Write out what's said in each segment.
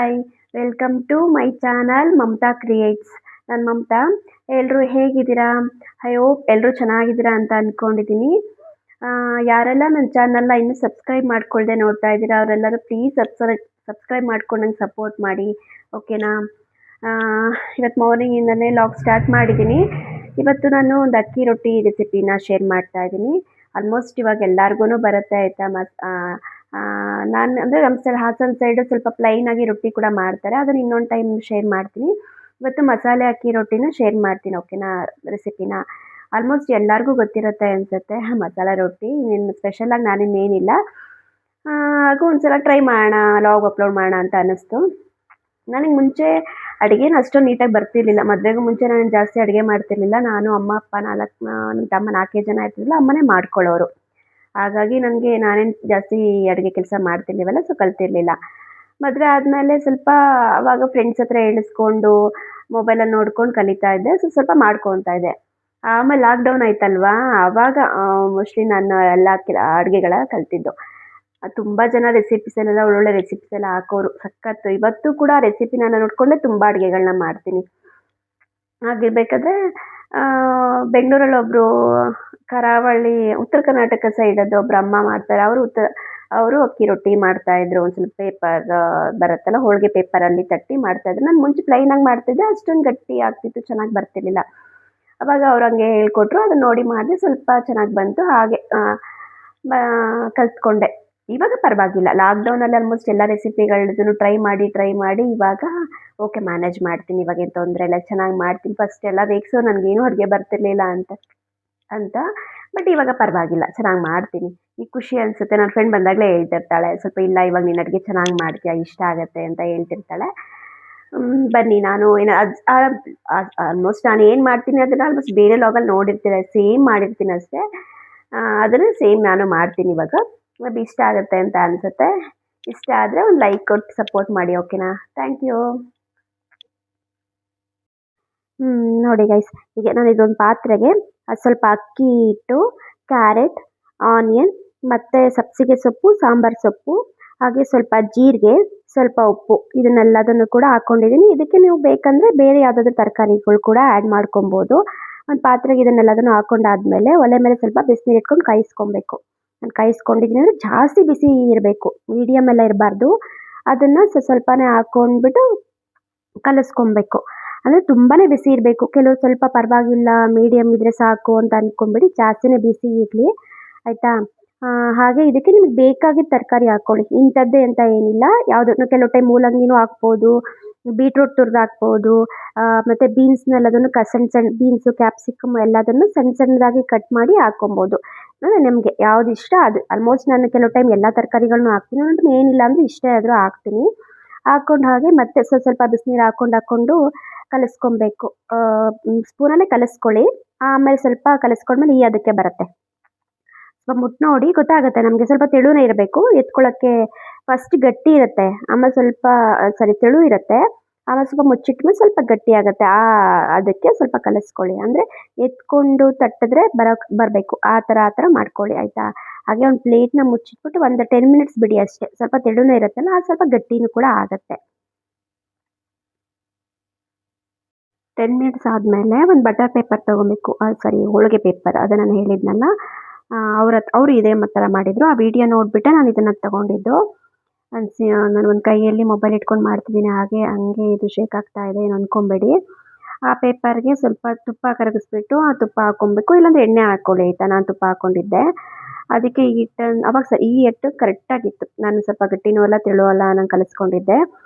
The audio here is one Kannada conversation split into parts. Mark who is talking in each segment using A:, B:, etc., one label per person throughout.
A: Hi welcome to my channel Mamata creates. ನಾನು ಮಮತಾ. ಎಲ್ಲರೂ ಹೇಗಿದ್ದೀರಾ? ಐ ಹೋಪ್ ಎಲ್ಲರೂ ಚೆನ್ನಾಗಿದ್ದೀರಾ ಅಂತ ಅಂದ್ಕೊಂಡಿದ್ದೀನಿ. ಯಾರೆಲ್ಲ ನನ್ನ ಚಾನಲ್ನ ಇನ್ನೂ ಸಬ್ಸ್ಕ್ರೈಬ್ ಮಾಡ್ಕೊಳ್ದೆ ನೋಡ್ತಾ ಇದ್ದೀರಾ ಅವರೆಲ್ಲರೂ ಪ್ಲೀಸ್ ಸಬ್ಸ್ಕ್ರೈಬ್ ಮಾಡ್ಕೊಂಡು ನಂಗೆ ಸಪೋರ್ಟ್ ಮಾಡಿ, ಓಕೆನಾ? ಇವತ್ತು ಮಾರ್ನಿಂಗಿಂದಲೇ ಲಾಗ್ ಸ್ಟಾರ್ಟ್ ಮಾಡಿದ್ದೀನಿ. ಇವತ್ತು ನಾನು ಒಂದು ಅಕ್ಕಿ ರೊಟ್ಟಿ ರೆಸಿಪಿನ ಶೇರ್ ಮಾಡ್ತಾ ಇದ್ದೀನಿ. ಆಲ್ಮೋಸ್ಟ್ ಇವಾಗ ಎಲ್ಲರಿಗೂ ಬರುತ್ತೆ ಆಯಿತಾ. ನಾನು ಅಂದರೆ ನಮ್ಮ ಸೈಡ್ ಹಾಸನ ಸೈಡು ಸ್ವಲ್ಪ ಪ್ಲೈನಾಗಿ ರೊಟ್ಟಿ ಕೂಡ ಮಾಡ್ತಾರೆ. ಅದನ್ನು ಇನ್ನೊಂದು ಟೈಮ್ ಶೇರ್ ಮಾಡ್ತೀನಿ. ಇವತ್ತು ಮಸಾಲೆ ಅಕ್ಕಿ ರೊಟ್ಟಿನ ಶೇರ್ ಮಾಡ್ತೀನಿ, ಓಕೆನಾ? ರೆಸಿಪಿನ ಆಲ್ಮೋಸ್ಟ್ ಎಲ್ಲರಿಗೂ ಗೊತ್ತಿರುತ್ತೆ ಅನಿಸುತ್ತೆ ಮಸಾಲೆ ರೊಟ್ಟಿ. ಇನ್ನೇನು ಸ್ಪೆಷಲಾಗಿ ನಾನಿನ್ನೇನಿಲ್ಲ. ಹಾಗೂ ಒಂದ್ಸಲ ಟ್ರೈ ಮಾಡೋಣ, ಲಾಗ್ ಅಪ್ಲೋಡ್ ಮಾಡೋಣ ಅಂತ ಅನ್ನಿಸ್ತು. ನನಗೆ ಮುಂಚೆ ಅಡುಗೆನ ಅಷ್ಟೊಂದು ನೀಟಾಗಿ ಬರ್ತಿರ್ಲಿಲ್ಲ. ಮದುವೆಗೂ ಮುಂಚೆ ನಾನು ಜಾಸ್ತಿ ಅಡುಗೆ ಮಾಡ್ತಿರ್ಲಿಲ್ಲ. ನಾನು ಅಮ್ಮ ಅಪ್ಪ ನಮ್ಮ ತಮ್ಮ 4 ಜನ ಇರ್ತಿದ್ದಿಲ್ಲ, ಅಮ್ಮನೇ ಮಾಡ್ಕೊಳ್ಳೋರು. ಹಾಗಾಗಿ ನನಗೆ ನಾನೇನು ಜಾಸ್ತಿ ಅಡುಗೆ ಕೆಲಸ ಮಾಡ್ತಿರ್ಲಿಲ್ಲ, ಸೊ ಕಲ್ತಿರ್ಲಿಲ್ಲ. ಮದುವೆ ಆದಮೇಲೆ ಸ್ವಲ್ಪ ಆವಾಗ ಫ್ರೆಂಡ್ಸ್ ಹತ್ರ ಹೇಳಿಸ್ಕೊಂಡು ಮೊಬೈಲಲ್ಲಿ ನೋಡ್ಕೊಂಡು ಕಲಿತಾ ಇದ್ದೆ. ಸ್ವಲ್ಪ ಮಾಡ್ಕೊತಾ ಇದ್ದೆ. ಆಮೇಲೆ ಲಾಕ್ಡೌನ್ ಆಯ್ತಲ್ವಾ, ಆವಾಗ ಮೋಸ್ಟ್ಲಿ ನಾನು ಎಲ್ಲ ಅಡುಗೆಗಳ ಕಲ್ತಿದ್ದು. ತುಂಬ ಜನ ರೆಸಿಪೀಸಲ್ಲೆಲ್ಲ ಒಳ್ಳೊಳ್ಳೆ ರೆಸಿಪೀಸ್ ಎಲ್ಲ ಹಾಕೋರು, ಸಖತ್ತು. ಇವತ್ತು ಕೂಡ ರೆಸಿಪಿ ನಾನು ನೋಡಿಕೊಂಡೆ ತುಂಬ ಅಡುಗೆಗಳನ್ನ ಮಾಡ್ತೀನಿ. ಹಾಗಿರ್ಬೇಕಾದ್ರೆ ಬೆಂಗಳೂರಲ್ಲಿ ಒಬ್ಬರು ಕರಾವಳಿ ಉತ್ತರ ಕರ್ನಾಟಕ ಸೈಡದ್ದು ಒಬ್ರು ಅಮ್ಮ ಮಾಡ್ತಾರೆ. ಅವರು ಅಕ್ಕಿ ರೊಟ್ಟಿ ಮಾಡ್ತಾಯಿದ್ರು. ಒಂದು ಸ್ವಲ್ಪ ಪೇಪರ್ ಬರುತ್ತಲ್ಲ, ಹೋಳಿಗೆ ಪೇಪರಲ್ಲಿ ತಟ್ಟಿ ಮಾಡ್ತಾಯಿದ್ರು. ನಾನು ಮುಂಚೆ ಪ್ಲೈನಾಗಿ ಮಾಡ್ತಿದ್ದೆ, ಅಷ್ಟೊಂದು ಗಟ್ಟಿ ಆಗ್ತಿತ್ತು, ಚೆನ್ನಾಗಿ ಬರ್ತಿರ್ಲಿಲ್ಲ. ಅವಾಗ ಅವ್ರು ಹಂಗೆ ಹೇಳ್ಕೊಟ್ರು, ಅದನ್ನ ನೋಡಿ ಮಾಡಿದೆ, ಸ್ವಲ್ಪ ಚೆನ್ನಾಗಿ ಬಂತು. ಹಾಗೆ ಕಲ್ತ್ಕೊಂಡೆ. ಇವಾಗ ಪರವಾಗಿಲ್ಲ. ಲಾಕ್ಡೌನಲ್ಲಿ ಆಲ್ಮೋಸ್ಟ್ ಎಲ್ಲ ರೆಸಿಪಿಗಳನ್ನೂ ಟ್ರೈ ಮಾಡಿ ಇವಾಗ ಓಕೆ ಮ್ಯಾನೇಜ್ ಮಾಡ್ತೀನಿ. ಇವಾಗೇನು ತೊಂದರೆ ಇಲ್ಲ, ಚೆನ್ನಾಗಿ ಮಾಡ್ತೀನಿ. ಫಸ್ಟ್ ಎಲ್ಲ ರೇಗ್ಸೋ ನನಗೇನು ಅಡುಗೆ ಬರ್ತಿರ್ಲಿಲ್ಲ ಅಂತ ಬಟ್ ಇವಾಗ ಪರವಾಗಿಲ್ಲ, ಚೆನ್ನಾಗಿ ಮಾಡ್ತೀನಿ. ಈಗ ಖುಷಿ ಅನಿಸುತ್ತೆ. ನನ್ನ ಫ್ರೆಂಡ್ ಬಂದಾಗಲೇ ಹೇಳ್ತಿರ್ತಾಳೆ, ಸ್ವಲ್ಪ ಇಲ್ಲ ಇವಾಗ ನೀನು ಅಡುಗೆ ಚೆನ್ನಾಗಿ ಮಾಡ್ತೀಯ, ಇಷ್ಟ ಆಗುತ್ತೆ ಅಂತ ಹೇಳ್ತಿರ್ತಾಳೆ. ಬನ್ನಿ, ನಾನು ಏನು ಆಲ್ಮೋಸ್ಟ್ ನಾನು ಏನು ಮಾಡ್ತೀನಿ ಅದನ್ನು ಆಲ್ಮೋಸ್ಟ್ ಬೇರೆ ಲಾಗಲ್ಲಿ ನೋಡಿರ್ತೀರ, ಸೇಮ್ ಮಾಡಿರ್ತೀನಿ ಅಷ್ಟೇ. ಅದನ್ನು ಸೇಮ್ ನಾನು ಮಾಡ್ತೀನಿ ಇವಾಗ. ಅದು ಇಷ್ಟ ಆಗುತ್ತೆ ಅಂತ ಅನಿಸುತ್ತೆ. ಇಷ್ಟ ಆದರೆ ಒಂದು ಲೈಕ್ ಕೊಟ್ಟು ಸಪೋರ್ಟ್ ಮಾಡಿ, ಓಕೆನಾ? Thank you. ನೋಡಿ ಗೈಸ್, ಈಗ ನಾನು ಇದೊಂದು ಪಾತ್ರೆಗೆ ಸ್ವಲ್ಪ ಅಕ್ಕಿ ಹಿಟ್ಟು, ಕ್ಯಾರೆಟ್, ಆನಿಯನ್ ಮತ್ತು ಸಬ್ಸಿಗೆ ಸೊಪ್ಪು, ಸಾಂಬಾರು ಸೊಪ್ಪು, ಹಾಗೆ ಸ್ವಲ್ಪ ಜೀರಿಗೆ, ಸ್ವಲ್ಪ ಉಪ್ಪು, ಇದನ್ನೆಲ್ಲದನ್ನು ಕೂಡ ಹಾಕ್ಕೊಂಡಿದ್ದೀನಿ. ಇದಕ್ಕೆ ನೀವು ಬೇಕಂದರೆ ಬೇರೆ ಯಾವುದಾದ್ರೂ ತರಕಾರಿಗಳು ಕೂಡ ಆ್ಯಡ್ ಮಾಡ್ಕೊಬೋದು. ಒಂದು ಪಾತ್ರೆಗೆ ಇದನ್ನೆಲ್ಲದನ್ನು ಹಾಕ್ಕೊಂಡಾದ್ಮೇಲೆ ಒಲೆ ಮೇಲೆ ಸ್ವಲ್ಪ ಬಿಸಿನೀರು ಇಟ್ಕೊಂಡು ಕಾಯಿಸ್ಕೊಬೇಕು. ನಾನು ಕಾಯಿಸ್ಕೊಂಡಿದ್ದೀನಿ ಅಂದರೆ ಜಾಸ್ತಿ ಬಿಸಿ ಇರಬೇಕು, ಮೀಡಿಯಮ್ ಎಲ್ಲ ಇರಬಾರ್ದು. ಅದನ್ನು ಸ್ವಲ್ಪನೇ ಹಾಕ್ಕೊಂಡ್ಬಿಟ್ಟು ಕಲಿಸ್ಕೊಬೇಕು. ಅಂದರೆ ತುಂಬಾ ಬಿಸಿ ಇರಬೇಕು. ಕೆಲವು ಸ್ವಲ್ಪ ಪರವಾಗಿಲ್ಲ, ಮೀಡಿಯಮ್ ಇದ್ದರೆ ಸಾಕು ಅಂತ ಅಂದ್ಕೊಂಬಿಡಿ, ಜಾಸ್ತಿನೇ ಬಿಸಿ ಇರಲಿ, ಆಯಿತಾ? ಹಾಗೆ ಇದಕ್ಕೆ ನಿಮಗೆ ಬೇಕಾಗಿದ್ದ ತರಕಾರಿ ಹಾಕ್ಕೊಳ್ಳಿ. ಇಂಥದ್ದೇ ಅಂತ ಏನಿಲ್ಲ, ಯಾವುದನ್ನು ಕೆಲವು ಟೈಮ್ ಮೂಲಂಗಿನೂ ಹಾಕ್ಬೋದು, ಬೀಟ್ರೂಟ್ ತುರಿದು ಹಾಕ್ಬೋದು, ಮತ್ತು ಬೀನ್ಸ್ನೆಲ್ಲದನ್ನು ಸಣ್ಣ ಸಣ್ಣ ಬೀನ್ಸು, ಕ್ಯಾಪ್ಸಿಕಮ್ ಎಲ್ಲದನ್ನು ಸಣ್ಣ ಸಣ್ಣದಾಗಿ ಕಟ್ ಮಾಡಿ ಹಾಕ್ಕೊಬೋದು. ನಿಮಗೆ ಯಾವ್ದು ಇಷ್ಟ ಅದು. ಆಲ್ಮೋಸ್ಟ್ ನಾನು ಕೆಲವು ಟೈಮ್ ಎಲ್ಲ ತರಕಾರಿಗಳನ್ನೂ ಹಾಕ್ತೀನಿ, ಅಂದರೆ ಏನಿಲ್ಲ ಅಂದರೆ ಇಷ್ಟೇ ಆದರೂ ಹಾಕ್ತೀನಿ. ಹಾಕ್ಕೊಂಡು ಹಾಗೆ ಮತ್ತೆ ಸ್ವಲ್ಪ ಬಿಸಿನೀರು ಹಾಕ್ಕೊಂಡು ಕಲಿಸ್ಕೊಬೇಕು. ಸ್ಪೂನಲ್ಲೇ ಕಲಿಸ್ಕೊಳ್ಳಿ. ಆಮೇಲೆ ಸ್ವಲ್ಪ ಕಲಿಸ್ಕೊಂಡ್ಮೇಲೆ ಈ ಅದಕ್ಕೆ ಬರುತ್ತೆ. ಸ್ವಲ್ಪ ಮುಟ್ಟು ನೋಡಿ ಗೊತ್ತಾಗುತ್ತೆ ನಮಗೆ. ಸ್ವಲ್ಪ ತೆಳುನೇ ಇರಬೇಕು, ಎತ್ಕೊಳ್ಳೋಕ್ಕೆ ಫಸ್ಟ್ ಗಟ್ಟಿ ಇರುತ್ತೆ, ಆಮೇಲೆ ಸ್ವಲ್ಪ ತೆಳು ಇರುತ್ತೆ, ಆಮೇಲೆ ಸ್ವಲ್ಪ ಮುಚ್ಚಿಟ್ಮೇಲೆ ಸ್ವಲ್ಪ ಗಟ್ಟಿ ಆಗುತ್ತೆ. ಅದಕ್ಕೆ ಸ್ವಲ್ಪ ಕಲಿಸ್ಕೊಳ್ಳಿ. ಅಂದರೆ ಎತ್ಕೊಂಡು ತಟ್ಟಿದ್ರೆ ಬರಬೇಕು, ಆ ಥರ ಮಾಡ್ಕೊಳ್ಳಿ, ಆಯಿತಾ? ಹಾಗೆ ಒಂದು ಪ್ಲೇಟ್ನ ಮುಚ್ಚಿಟ್ಬಿಟ್ಟು ಒಂದು 10 ಮಿನಿಟ್ಸ್ ಬಿಡಿ ಅಷ್ಟೇ. ಸ್ವಲ್ಪ ತೆಳುನೇ ಇರುತ್ತಲ್ಲ, ಅದು ಸ್ವಲ್ಪ ಗಟ್ಟಿನೂ ಕೂಡ ಆಗುತ್ತೆ. 10 ಮಿನಿಟ್ಸ್ ಆದಮೇಲೆ ಒಂದು ಬಟರ್ ಪೇಪರ್ ತೊಗೊಬೇಕು. ಹೋಳಿಗೆ ಪೇಪರ್, ಅದು ನಾನು ಹೇಳಿದ್ನಲ್ಲ, ಅವರು ಇದೇ ಥರ ಮಾಡಿದರು. ಆ ವಿಡಿಯೋ ನೋಡಿಬಿಟ್ಟೆ ನಾನು ಇದನ್ನು ತೊಗೊಂಡಿದ್ದು. ನಾನು ಒಂದು ಕೈಯಲ್ಲಿ ಮೊಬೈಲ್ ಇಟ್ಕೊಂಡು ಮಾಡ್ತಿದ್ದೀನಿ, ಹಂಗೆ ಇದು ಶೇಕ್ ಆಗ್ತಾ ಇದೆ, ಏನು ಅಂದ್ಕೊಬೇಡಿ. ಆ ಪೇಪರ್ಗೆ ಸ್ವಲ್ಪ ತುಪ್ಪ ಕರಗಿಸ್ಬಿಟ್ಟು ಆ ತುಪ್ಪ ಹಾಕ್ಕೊಬೇಕು, ಇಲ್ಲಾಂದರೆ ಎಣ್ಣೆ ಹಾಕ್ಕೊಳ್ಳಿ, ಆಯಿತಾ? ನಾನು ತುಪ್ಪ ಹಾಕ್ಕೊಂಡಿದ್ದೆ. ಅದಕ್ಕೆ ಈ ಹಿಟ್ಟನ್ನು ಅವಾಗ ಈ ಹಿಟ್ಟು ಕರೆಕ್ಟಾಗಿತ್ತು. ನಾನು ಸ್ವಲ್ಪ ಗಟ್ಟಿನೂ ಅಲ್ಲ ತೆಳು ಅಲ್ಲ, ನಾನು ಕಲಿಸ್ಕೊಂಡಿದ್ದೆ.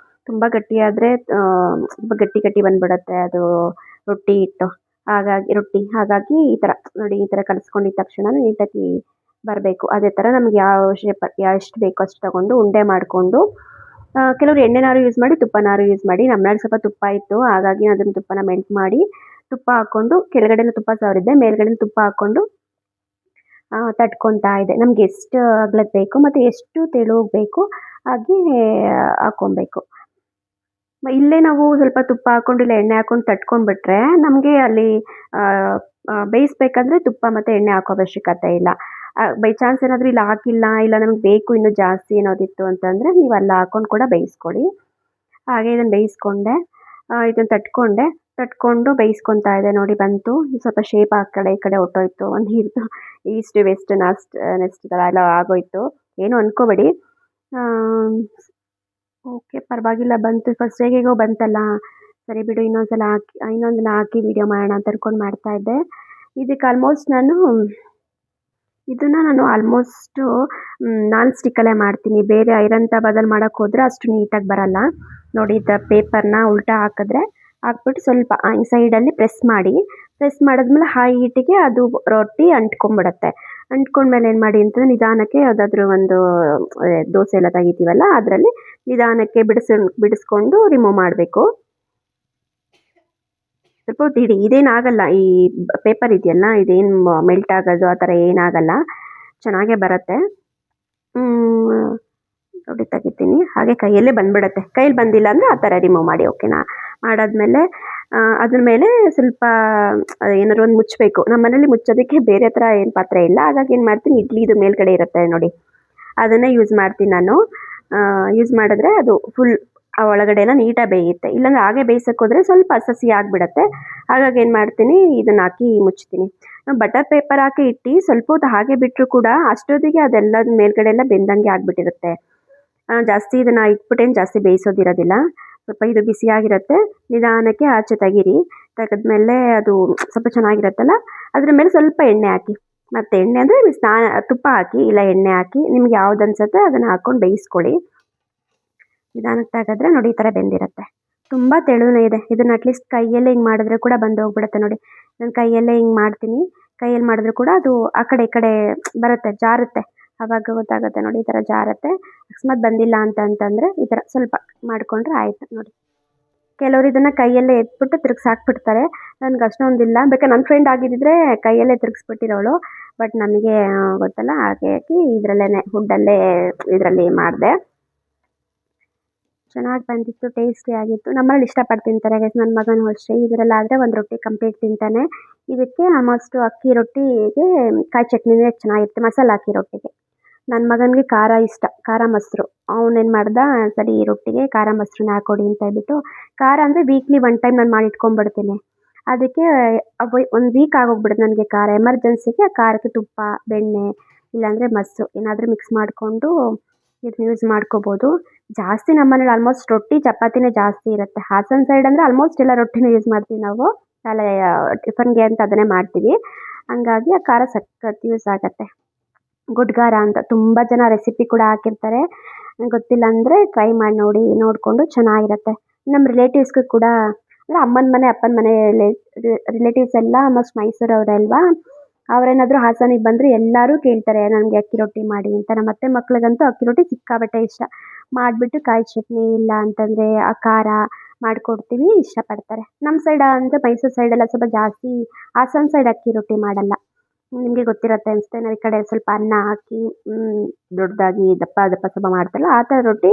A: ತುಂಬ ಗಟ್ಟಿಯಾದರೆ ಸ್ವಲ್ಪ ಗಟ್ಟಿ ಬಂದುಬಿಡುತ್ತೆ ಅದು ರೊಟ್ಟಿ ಹಿಟ್ಟು. ಹಾಗಾಗಿ ಈ ಥರ ನೋಡಿ, ಈ ಥರ ಕಲಿಸ್ಕೊಂಡಿದ್ದ ತಕ್ಷಣ ನೀಟಾಗಿ ಬರಬೇಕು. ಅದೇ ಥರ ನಮ್ಗೆ ಯಾವ ಶೇಪ್ ಎಷ್ಟು ಬೇಕೋ ಅಷ್ಟು ತೊಗೊಂಡು ಉಂಡೆ ಮಾಡಿಕೊಂಡು, ಕೆಲವರು ಎಣ್ಣೆನಾರು ಯೂಸ್ ಮಾಡಿ, ತುಪ್ಪನಾರು ಯೂಸ್ ಮಾಡಿ. ನಮ್ಮನೇಲಿ ಸ್ವಲ್ಪ ತುಪ್ಪ ಇತ್ತು, ಹಾಗಾಗಿ ಅದನ್ನು ತುಪ್ಪನ ಮೆಲ್ಟ್ ಮಾಡಿ ತುಪ್ಪ ಹಾಕ್ಕೊಂಡು ಕೆಳಗಡೆನೂ ತುಪ್ಪ ಸವರಿದ್ದೆ, ಮೇಲ್ಗಡೆ ತುಪ್ಪ ಹಾಕ್ಕೊಂಡು ತಟ್ಕೊತಾ ಇದೆ. ನಮ್ಗೆ ಎಷ್ಟು ಅಗಲಕ್ಕೆ ಬೇಕು ಮತ್ತು ಎಷ್ಟು ತೆಳುಗೆ ಬೇಕು ಹಾಗೆ ಹಾಕ್ಕೊಬೇಕು. ಇಲ್ಲೇ ನಾವು ಸ್ವಲ್ಪ ತುಪ್ಪ ಹಾಕ್ಕೊಂಡು ಇಲ್ಲ ಎಣ್ಣೆ ಹಾಕ್ಕೊಂಡು ತಟ್ಕೊಂಡ್ಬಿಟ್ರೆ ನಮಗೆ ಅಲ್ಲಿ ಬೇಯಿಸ್ಬೇಕಂದ್ರೆ ತುಪ್ಪ ಮತ್ತು ಎಣ್ಣೆ ಹಾಕೋ ಅವಶ್ಯಕತೆ ಇಲ್ಲ. ಬೈ ಚಾನ್ಸ್ ಏನಾದರೂ ಇಲ್ಲಿ ಹಾಕಿಲ್ಲ, ಇಲ್ಲ ನಮ್ಗೆ ಬೇಕು ಇನ್ನೂ ಜಾಸ್ತಿ ಅನ್ನೋದಿತ್ತು ಅಂತಂದರೆ ನೀವು ಅಲ್ಲಿ ಹಾಕ್ಕೊಂಡು ಕೂಡ ಬೇಯಿಸ್ಕೊಳ್ಳಿ. ಹಾಗೆ ಇದನ್ನು ಬೇಯಿಸ್ಕೊಂಡೆ. ಇದನ್ನು ತಟ್ಕೊಂಡು ಬೇಯಿಸ್ಕೊತಾ ಇದ್ದೆ ನೋಡಿ ಬಂತು. ಸ್ವಲ್ಪ ಶೇಪ್ ಆ ಕಡೆ ಈ ಕಡೆ ಹೊರ್ಟೋಯ್ತು. ಒಂದು ನೀರ್ದು ಈಸ್ಟ್ ವೆಸ್ಟ್ ನೆಕ್ಸ್ಟ್ ಥರ ಎಲ್ಲ ಆಗೋಯ್ತು. ಏನು ಅನ್ಕೋಬೇಡಿ. ಓಕೆ, ಪರವಾಗಿಲ್ಲ ಬಂತು. ಫಸ್ಟ್ ಹೇಗೇಗೋ ಬಂತಲ್ಲ, ಸರಿ ಬಿಡು ಇನ್ನೊಂದ್ಸಲ ಇನ್ನೊಂದನ್ನ ಹಾಕಿ ವಿಡಿಯೋ ಮಾಡೋಣ ಅಂತ ಅನ್ಕೊಂಡು ಮಾಡ್ತಾ ಇದ್ದೆ. ಇದಕ್ಕೆ ಇದನ್ನು ನಾನು ಆಲ್ಮೋಸ್ಟು ನಾನ್ ಸ್ಟಿಕ್ಕಲ್ಲೇ ಮಾಡ್ತೀನಿ. ಬೇರೆ ಐರನ್ ತವಾದಲ್ಲಿ ಮಾಡೋಕ್ಕೆ ಹೋದರೆ ಅಷ್ಟು ನೀಟಾಗಿ ಬರಲ್ಲ. ನೋಡಿ ಪೇಪರ್ನ ಉಲ್ಟಾ ಹಾಕ್ಬಿಟ್ಟು ಸ್ವಲ್ಪ ಸೈಡಲ್ಲಿ ಪ್ರೆಸ್ ಮಾಡಿದ್ಮೇಲೆ ಹೈ ಹೀಟಿಗೆ ಅದು ರೊಟ್ಟಿ ಅಂಟ್ಕೊಂಡ್ಬಿಡತ್ತೆ. ಅಂಟ್ಕೊಂಡ್ಮೇಲೆ ಏನು ಮಾಡಿ ಅಂತಂದರೆ ನಿಧಾನಕ್ಕೆ ಯಾವುದಾದ್ರೂ ಒಂದು ದೋಸೆ ಎಲ್ಲ ತೆಗಿತೀವಲ್ಲ ಅದರಲ್ಲಿ ನಿಧಾನಕ್ಕೆ ಬಿಡಿಸ್ಕೊಂಡು ರಿಮೂವ್ ಮಾಡಬೇಕು. ಸ್ವಲ್ಪ ಹೊತ್ತು ಇಡಿ, ಇದೇನಾಗಲ್ಲ. ಈ ಪೇಪರ್ ಇದೆಯಲ್ಲ ಇದೇನು ಮೆಲ್ಟ್ ಆಗೋದು ಆ ಥರ ಏನಾಗಲ್ಲ, ಚೆನ್ನಾಗೇ ಬರುತ್ತೆ. ನೋಡಿ ತೆಗಿತೀನಿ, ಹಾಗೆ ಕೈಯಲ್ಲೇ ಬಂದ್ಬಿಡುತ್ತೆ. ಕೈಯಲ್ಲಿ ಬಂದಿಲ್ಲ ಅಂದರೆ ಆ ಥರ ರಿಮೂವ್ ಮಾಡಿ. ಓಕೆನಾ? ಮಾಡಾದ್ಮೇಲೆ ಅದ್ರ ಮೇಲೆ ಸ್ವಲ್ಪ ಏನಾದ್ರು ಒಂದು ಮುಚ್ಚಬೇಕು. ನಮ್ಮ ಮನೇಲಿ ಮುಚ್ಚೋದಕ್ಕೆ ಬೇರೆ ಥರ ಏನು ಪಾತ್ರೆ ಇಲ್ಲ, ಹಾಗಾಗಿ ಏನು ಮಾಡ್ತೀನಿ, ಇಡ್ಲಿದು ಮೇಲ್ಗಡೆ ಇರುತ್ತೆ ನೋಡಿ, ಅದನ್ನೇ ಯೂಸ್ ಮಾಡ್ತೀನಿ ನಾನು. ಯೂಸ್ ಮಾಡಿದ್ರೆ ಅದು ಫುಲ್ ಆ ಒಳಗಡೆ ಎಲ್ಲ ನೀಟಾಗಿ ಬೇಯುತ್ತೆ. ಇಲ್ಲಾಂದ್ರೆ ಹಾಗೆ ಬೇಯಿಸೋಕೆ ಹೋದರೆ ಸ್ವಲ್ಪ ಹಸಿ ಆಗಿಬಿಡತ್ತೆ. ಹಾಗಾಗಿ ಏನು ಮಾಡ್ತೀನಿ, ಇದನ್ನು ಹಾಕಿ ಮುಚ್ತೀನಿ. ಬಟರ್ ಪೇಪರ್ ಹಾಕಿ ಇಟ್ಟು ಸ್ವಲ್ಪ ಹೊತ್ತು ಹಾಗೆ ಬಿಟ್ಟರು ಕೂಡ ಅಷ್ಟೊತ್ತಿಗೆ ಅದೆಲ್ಲ ಮೇಲ್ಗಡೆ ಎಲ್ಲ ಬೆಂದಂಗೆ ಆಗಿಬಿಟ್ಟಿರುತ್ತೆ. ಜಾಸ್ತಿ ಇದನ್ನು ಇಟ್ಬಿಟ್ಟೇನು ಜಾಸ್ತಿ ಬೇಯಿಸೋದಿರೋದಿಲ್ಲ. ಸ್ವಲ್ಪ ಇದು ಬಿಸಿಯಾಗಿರುತ್ತೆ, ನಿಧಾನಕ್ಕೆ ಆಚೆ ತೆಗೆದ್ಮೇಲೆ ಅದು ಸ್ವಲ್ಪ ಚೆನ್ನಾಗಿರುತ್ತಲ್ಲ, ಅದ್ರ ಮೇಲೆ ಸ್ವಲ್ಪ ಎಣ್ಣೆ ಹಾಕಿ, ಮತ್ತು ಎಣ್ಣೆ ಅಂದರೆ ತುಪ್ಪ ಹಾಕಿ ಇಲ್ಲ ಎಣ್ಣೆ ಹಾಕಿ, ನಿಮ್ಗೆ ಯಾವ್ದು ಅನ್ಸುತ್ತೆ ಅದನ್ನು ಹಾಕ್ಕೊಂಡು ಬೇಯಿಸ್ಕೊಳ್ಳಿ. ನಿಧಾನಕ್ಕೆ ತೆಗೆದ್ರೆ ನೋಡಿ ಈ ಥರ ಬೆಂದಿರುತ್ತೆ. ತುಂಬ ತೆಳುನೇ ಇದೆ. ಇದನ್ನು ಅಟ್ಲೀಸ್ಟ್ ಕೈಯಲ್ಲೇ ಹಿಂಗೆ ಮಾಡಿದ್ರೆ ಕೂಡ ಬಂದು ಹೋಗ್ಬಿಡುತ್ತೆ ನೋಡಿ. ನಾನು ಕೈಯಲ್ಲೇ ಹಿಂಗೆ ಮಾಡ್ತೀನಿ. ಕೈಯಲ್ಲಿ ಮಾಡಿದ್ರು ಕೂಡ ಅದು ಆ ಕಡೆ ಈ ಕಡೆ ಬರುತ್ತೆ, ಜಾರುತ್ತೆ. ಆವಾಗ ಗೊತ್ತಾಗುತ್ತೆ ನೋಡಿ, ಈ ಥರ ಜಾರುತ್ತೆ. ಅಕಸ್ಮಾತ್ ಬಂದಿಲ್ಲ ಅಂತಂದರೆ ಈ ಥರ ಸ್ವಲ್ಪ ಮಾಡಿಕೊಂಡ್ರೆ ಆಯಿತು ನೋಡಿ. ಕೆಲವರು ಇದನ್ನು ಕೈಯಲ್ಲೇ ಎತ್ಬಿಟ್ಟು ತಿರುಗಿಸಾಕ್ಬಿಡ್ತಾರೆ. ನನಗೆ ಅಷ್ಟೊಂದಿಲ್ಲ. ಬೇಕಾದ್ರೆ ನನ್ನ ಫ್ರೆಂಡ್ ಆಗಿದ್ದಿದ್ರೆ ಕೈಯಲ್ಲೇ ತಿರುಗಿಸ್ಬಿಟ್ಟಿರೋಳು. ಬಟ್ ನನಗೆ ಗೊತ್ತಲ್ಲ, ಹಾಗೆ ಇದರಲ್ಲೇ ಹುಡ್ಡಲ್ಲೇ ಇದರಲ್ಲಿ ಮಾಡಿದೆ. ಚೆನ್ನಾಗಿ ಬಂದಿತ್ತು, ಟೇಸ್ಟಿ ಆಗಿತ್ತು. ನಮ್ಮಲ್ಲಿ ಇಷ್ಟಪಟ್ಟು ತಿಂತಾರೆ ಗೈಸ್. ನನ್ನ ಮಗನೂ ಅಷ್ಟೇ. ಇದರಲ್ಲಾದರೆ ಒಂದು ರೊಟ್ಟಿ ಕಂಪ್ಲೀಟ್ ತಿಂತಾನೆ. ಇದಕ್ಕೆ ಆಲ್ಮೋಸ್ಟು ಅಕ್ಕಿ ರೊಟ್ಟಿಗೆ ಕಾಯಿ ಚಟ್ನಿನೇ ಚೆನ್ನಾಗಿರುತ್ತೆ, ಮಸಾಲೆ ಅಕ್ಕಿ ರೊಟ್ಟಿಗೆ. ನನ್ನ ಮಗನಿಗೆ ಖಾರ ಇಷ್ಟ, ಖಾರ ಮೊಸರು. ಅವನೇನು ಮಾಡ್ದ, ಸರಿ ಈ ರೊಟ್ಟಿಗೆ ಖಾರ ಮೊಸರನ್ನ ಹಾಕ್ಕೊಡಿ ಅಂತ ಹೇಳ್ಬಿಟ್ಟು, ಖಾರ ಅಂದರೆ ವೀಕ್ಲಿ 1 ಟೈಮ್ ನಾನು ಮಾಡಿ ಇಟ್ಕೊಂಡ್ಬಿಡ್ತೀನಿ. ಅದಕ್ಕೆ ಒಂದು ವೀಕ್ ಆಗೋಗ್ಬಿಡುತ್ತೆ ನನಗೆ ಖಾರ. ಎಮರ್ಜೆನ್ಸಿಗೆ ಆ ಖಾರಕ್ಕೆ ತುಪ್ಪ, ಬೆಣ್ಣೆ ಇಲ್ಲಾಂದರೆ ಮೊಸರು ಏನಾದರೂ ಮಿಕ್ಸ್ ಮಾಡಿಕೊಂಡು ಇದನ್ನ ಯೂಸ್ ಮಾಡ್ಕೋಬೋದು. ಜಾಸ್ತಿ ನಮ್ಮ ಮನೇಲಿ ಆಲ್ಮೋಸ್ಟ್ ರೊಟ್ಟಿ ಚಪಾತಿನೇ ಜಾಸ್ತಿ ಇರುತ್ತೆ. ಹಾಸನ ಸೈಡ್ ಅಂದರೆ ಆಲ್ಮೋಸ್ಟ್ ಎಲ್ಲ ರೊಟ್ಟಿನೇ ಯೂಸ್ ಮಾಡ್ತೀವಿ ನಾವು. ಟಿಫನ್ಗೆ ಅಂತ ಅದನ್ನೇ ಮಾಡ್ತೀವಿ. ಹಂಗಾಗಿ ಆ ಖಾರ ಸಖತ್ ಯೂಸ್ ಆಗುತ್ತೆ. ಗುಡ್ಗಾರ ಅಂತ ತುಂಬ ಜನ ರೆಸಿಪಿ ಕೂಡ ಹಾಕಿರ್ತಾರೆ. ಗೊತ್ತಿಲ್ಲ ಅಂದರೆ ಟ್ರೈ ಮಾಡಿ ನೋಡಿಕೊಂಡು ಚೆನ್ನಾಗಿರುತ್ತೆ. ನಮ್ಮ ರಿಲೇಟಿವ್ಸ್ಗೂ ಕೂಡ, ಅಂದರೆ ಅಮ್ಮನ ಮನೆ ಅಪ್ಪನ ಮನೆ ರಿಲೇಟಿವ್ಸ್ ಎಲ್ಲ ಆಲ್ಮೋಸ್ಟ್ ಮೈಸೂರವರೇ ಅಲ್ವಾ. ಅವರೇನಾದರೂ ಹಾಸನಿಗೆ ಬಂದರೆ ಎಲ್ಲರೂ ಕೇಳ್ತಾರೆ ನನಗೆ ಅಕ್ಕಿ ರೊಟ್ಟಿ ಮಾಡಿ ಅಂತ. ನಮ್ಮ ಅತ್ತೆ ಮಕ್ಳಿಗಂತೂ ಅಕ್ಕಿ ರೊಟ್ಟಿ ಸಿಕ್ಕಾಪಟ್ಟೆ ಇಷ್ಟ. ಮಾಡಿಬಿಟ್ಟು ಕಾಯಿ ಚಟ್ನಿ ಇಲ್ಲ ಅಂತಂದರೆ ಆ ಖಾರ ಮಾಡಿಕೊಡ್ತೀವಿ, ಇಷ್ಟಪಡ್ತಾರೆ. ನಮ್ಮ ಸೈಡ್ ಅಂದರೆ ಮೈಸೂರು ಸೈಡೆಲ್ಲ ಸ್ವಲ್ಪ ಜಾಸ್ತಿ, ಹಾಸನ ಸೈಡ್ ಅಕ್ಕಿ ರೊಟ್ಟಿ ಮಾಡಲ್ಲ. ನಿಮಗೆ ಗೊತ್ತಿರುತ್ತೆ ಅನಿಸುತ್ತೆ. ನಾವು ಈ ಕಡೆ ಸ್ವಲ್ಪ ಅನ್ನ ಹಾಕಿ ದೊಡ್ಡದಾಗಿ ದಪ್ಪ ಸ್ವಲ್ಪ ಮಾಡ್ತಾರಲ್ಲ, ಆ ಥರ ರೊಟ್ಟಿ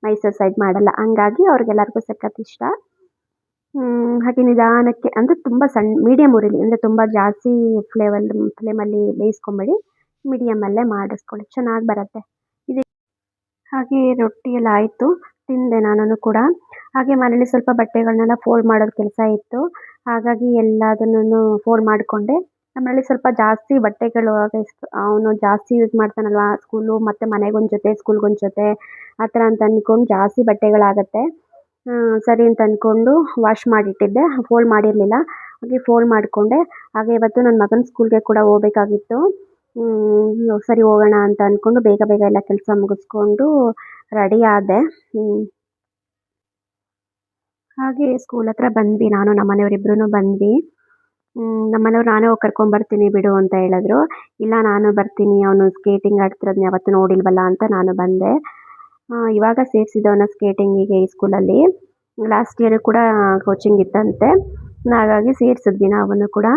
A: ಮೈಸೂರು ಸೈಡ್ ಮಾಡಲ್ಲ. ಹಂಗಾಗಿ ಅವ್ರಿಗೆಲ್ಲರಿಗೂ ಸಖತ್ ಇಷ್ಟ. ಹಾಗೆ ನಿಧಾನಕ್ಕೆ ಅಂದರೆ ತುಂಬ ಸಣ್ಣ ಮೀಡಿಯಮ್ ಉರಿಲಿ, ಅಂದರೆ ತುಂಬ ಜಾಸ್ತಿ ಫ್ಲೇಮಲ್ಲಿ ಬೇಯಿಸ್ಕೊಂಬೇಡಿ, ಮೀಡಿಯಮಲ್ಲೇ ಮಾಡಿಸ್ಕೊಳ್ಳಿ, ಚೆನ್ನಾಗಿ ಬರುತ್ತೆ. ಹಾಗೆ ರೊಟ್ಟಿ ಎಲ್ಲ ಆಯಿತು, ತಿಂದೆ ನಾನು ಕೂಡ. ಹಾಗೆ ಮನೇಲಿ ಸ್ವಲ್ಪ ಬಟ್ಟೆಗಳನ್ನೆಲ್ಲ ಫೋಲ್ಡ್ ಮಾಡೋದು ಕೆಲಸ ಇತ್ತು. ಹಾಗಾಗಿ ಎಲ್ಲದನ್ನು ಫೋಲ್ಡ್ ಮಾಡಿಕೊಂಡೆ. ನಮ್ಮನೇಲಿ ಸ್ವಲ್ಪ ಜಾಸ್ತಿ ಬಟ್ಟೆಗಳು ಅವನು ಜಾಸ್ತಿ ಯೂಸ್ ಮಾಡ್ತಾನಲ್ವ, ಸ್ಕೂಲು ಮತ್ತು ಮನೆಗೊಂದು ಜೊತೆ ಸ್ಕೂಲ್ಗೊಂದು ಜೊತೆ ಆ ಥರ ಅಂತ ಅಂದ್ಕೊಂಡು ಜಾಸ್ತಿ ಬಟ್ಟೆಗಳಾಗತ್ತೆ. ಸರಿ ಅಂತ ಅಂದ್ಕೊಂಡು ವಾಶ್ ಮಾಡಿಟ್ಟಿದ್ದೆ, ಫೋಲ್ಡ್ ಮಾಡಿರಲಿಲ್ಲ. ಹಾಗೆ ಫೋಲ್ಡ್ ಮಾಡಿಕೊಂಡೆ. ಹಾಗೆ ಇವತ್ತು ನನ್ನ ಮಗನ ಸ್ಕೂಲ್ಗೆ ಕೂಡ ಹೋಗಬೇಕಾಗಿತ್ತು. ಸರಿ ಹೋಗೋಣ ಅಂತ ಅಂದ್ಕೊಂಡು ಬೇಗ ಎಲ್ಲ ಕೆಲಸ ಮುಗಿಸ್ಕೊಂಡು ರೆಡಿ ಆದೆ. ಹಾಗೆ ಸ್ಕೂಲ್ ಹತ್ರ ಬಂದ್ವಿ, ನಾನು ನಮ್ಮ ಮನೆಯವರಿಬ್ರು ಬಂದ್ವಿ. ನಮ್ಮನೆಯವ್ರು ನಾನೇ ಹೋಗಿ ಕರ್ಕೊಂಬರ್ತೀನಿ ಬಿಡು ಅಂತ ಹೇಳಿದ್ರು. ಇಲ್ಲ ನಾನು ಬರ್ತೀನಿ, ಅವನು ಸ್ಕೇಟಿಂಗ್ ಆಡ್ತಿರೋದನ್ನ ಯಾವತ್ತೂ ನೋಡಿಲ್ವಲ್ಲ ಅಂತ ನಾನು ಬಂದೆ. ಇವಾಗ ಸೇರಿಸಿದವನ ಸ್ಕೇಟಿಂಗಿಗೆ ಈ ಸ್ಕೂಲಲ್ಲಿ. ಲಾಸ್ಟ್ ಇಯರ್ ಕೂಡ ಕೋಚಿಂಗ್ ಇತ್ತಂತೆ, ಹಾಗಾಗಿ ಸೇರಿಸಿದ್ವಿ ನಾವನ್ನು ಕೂಡ.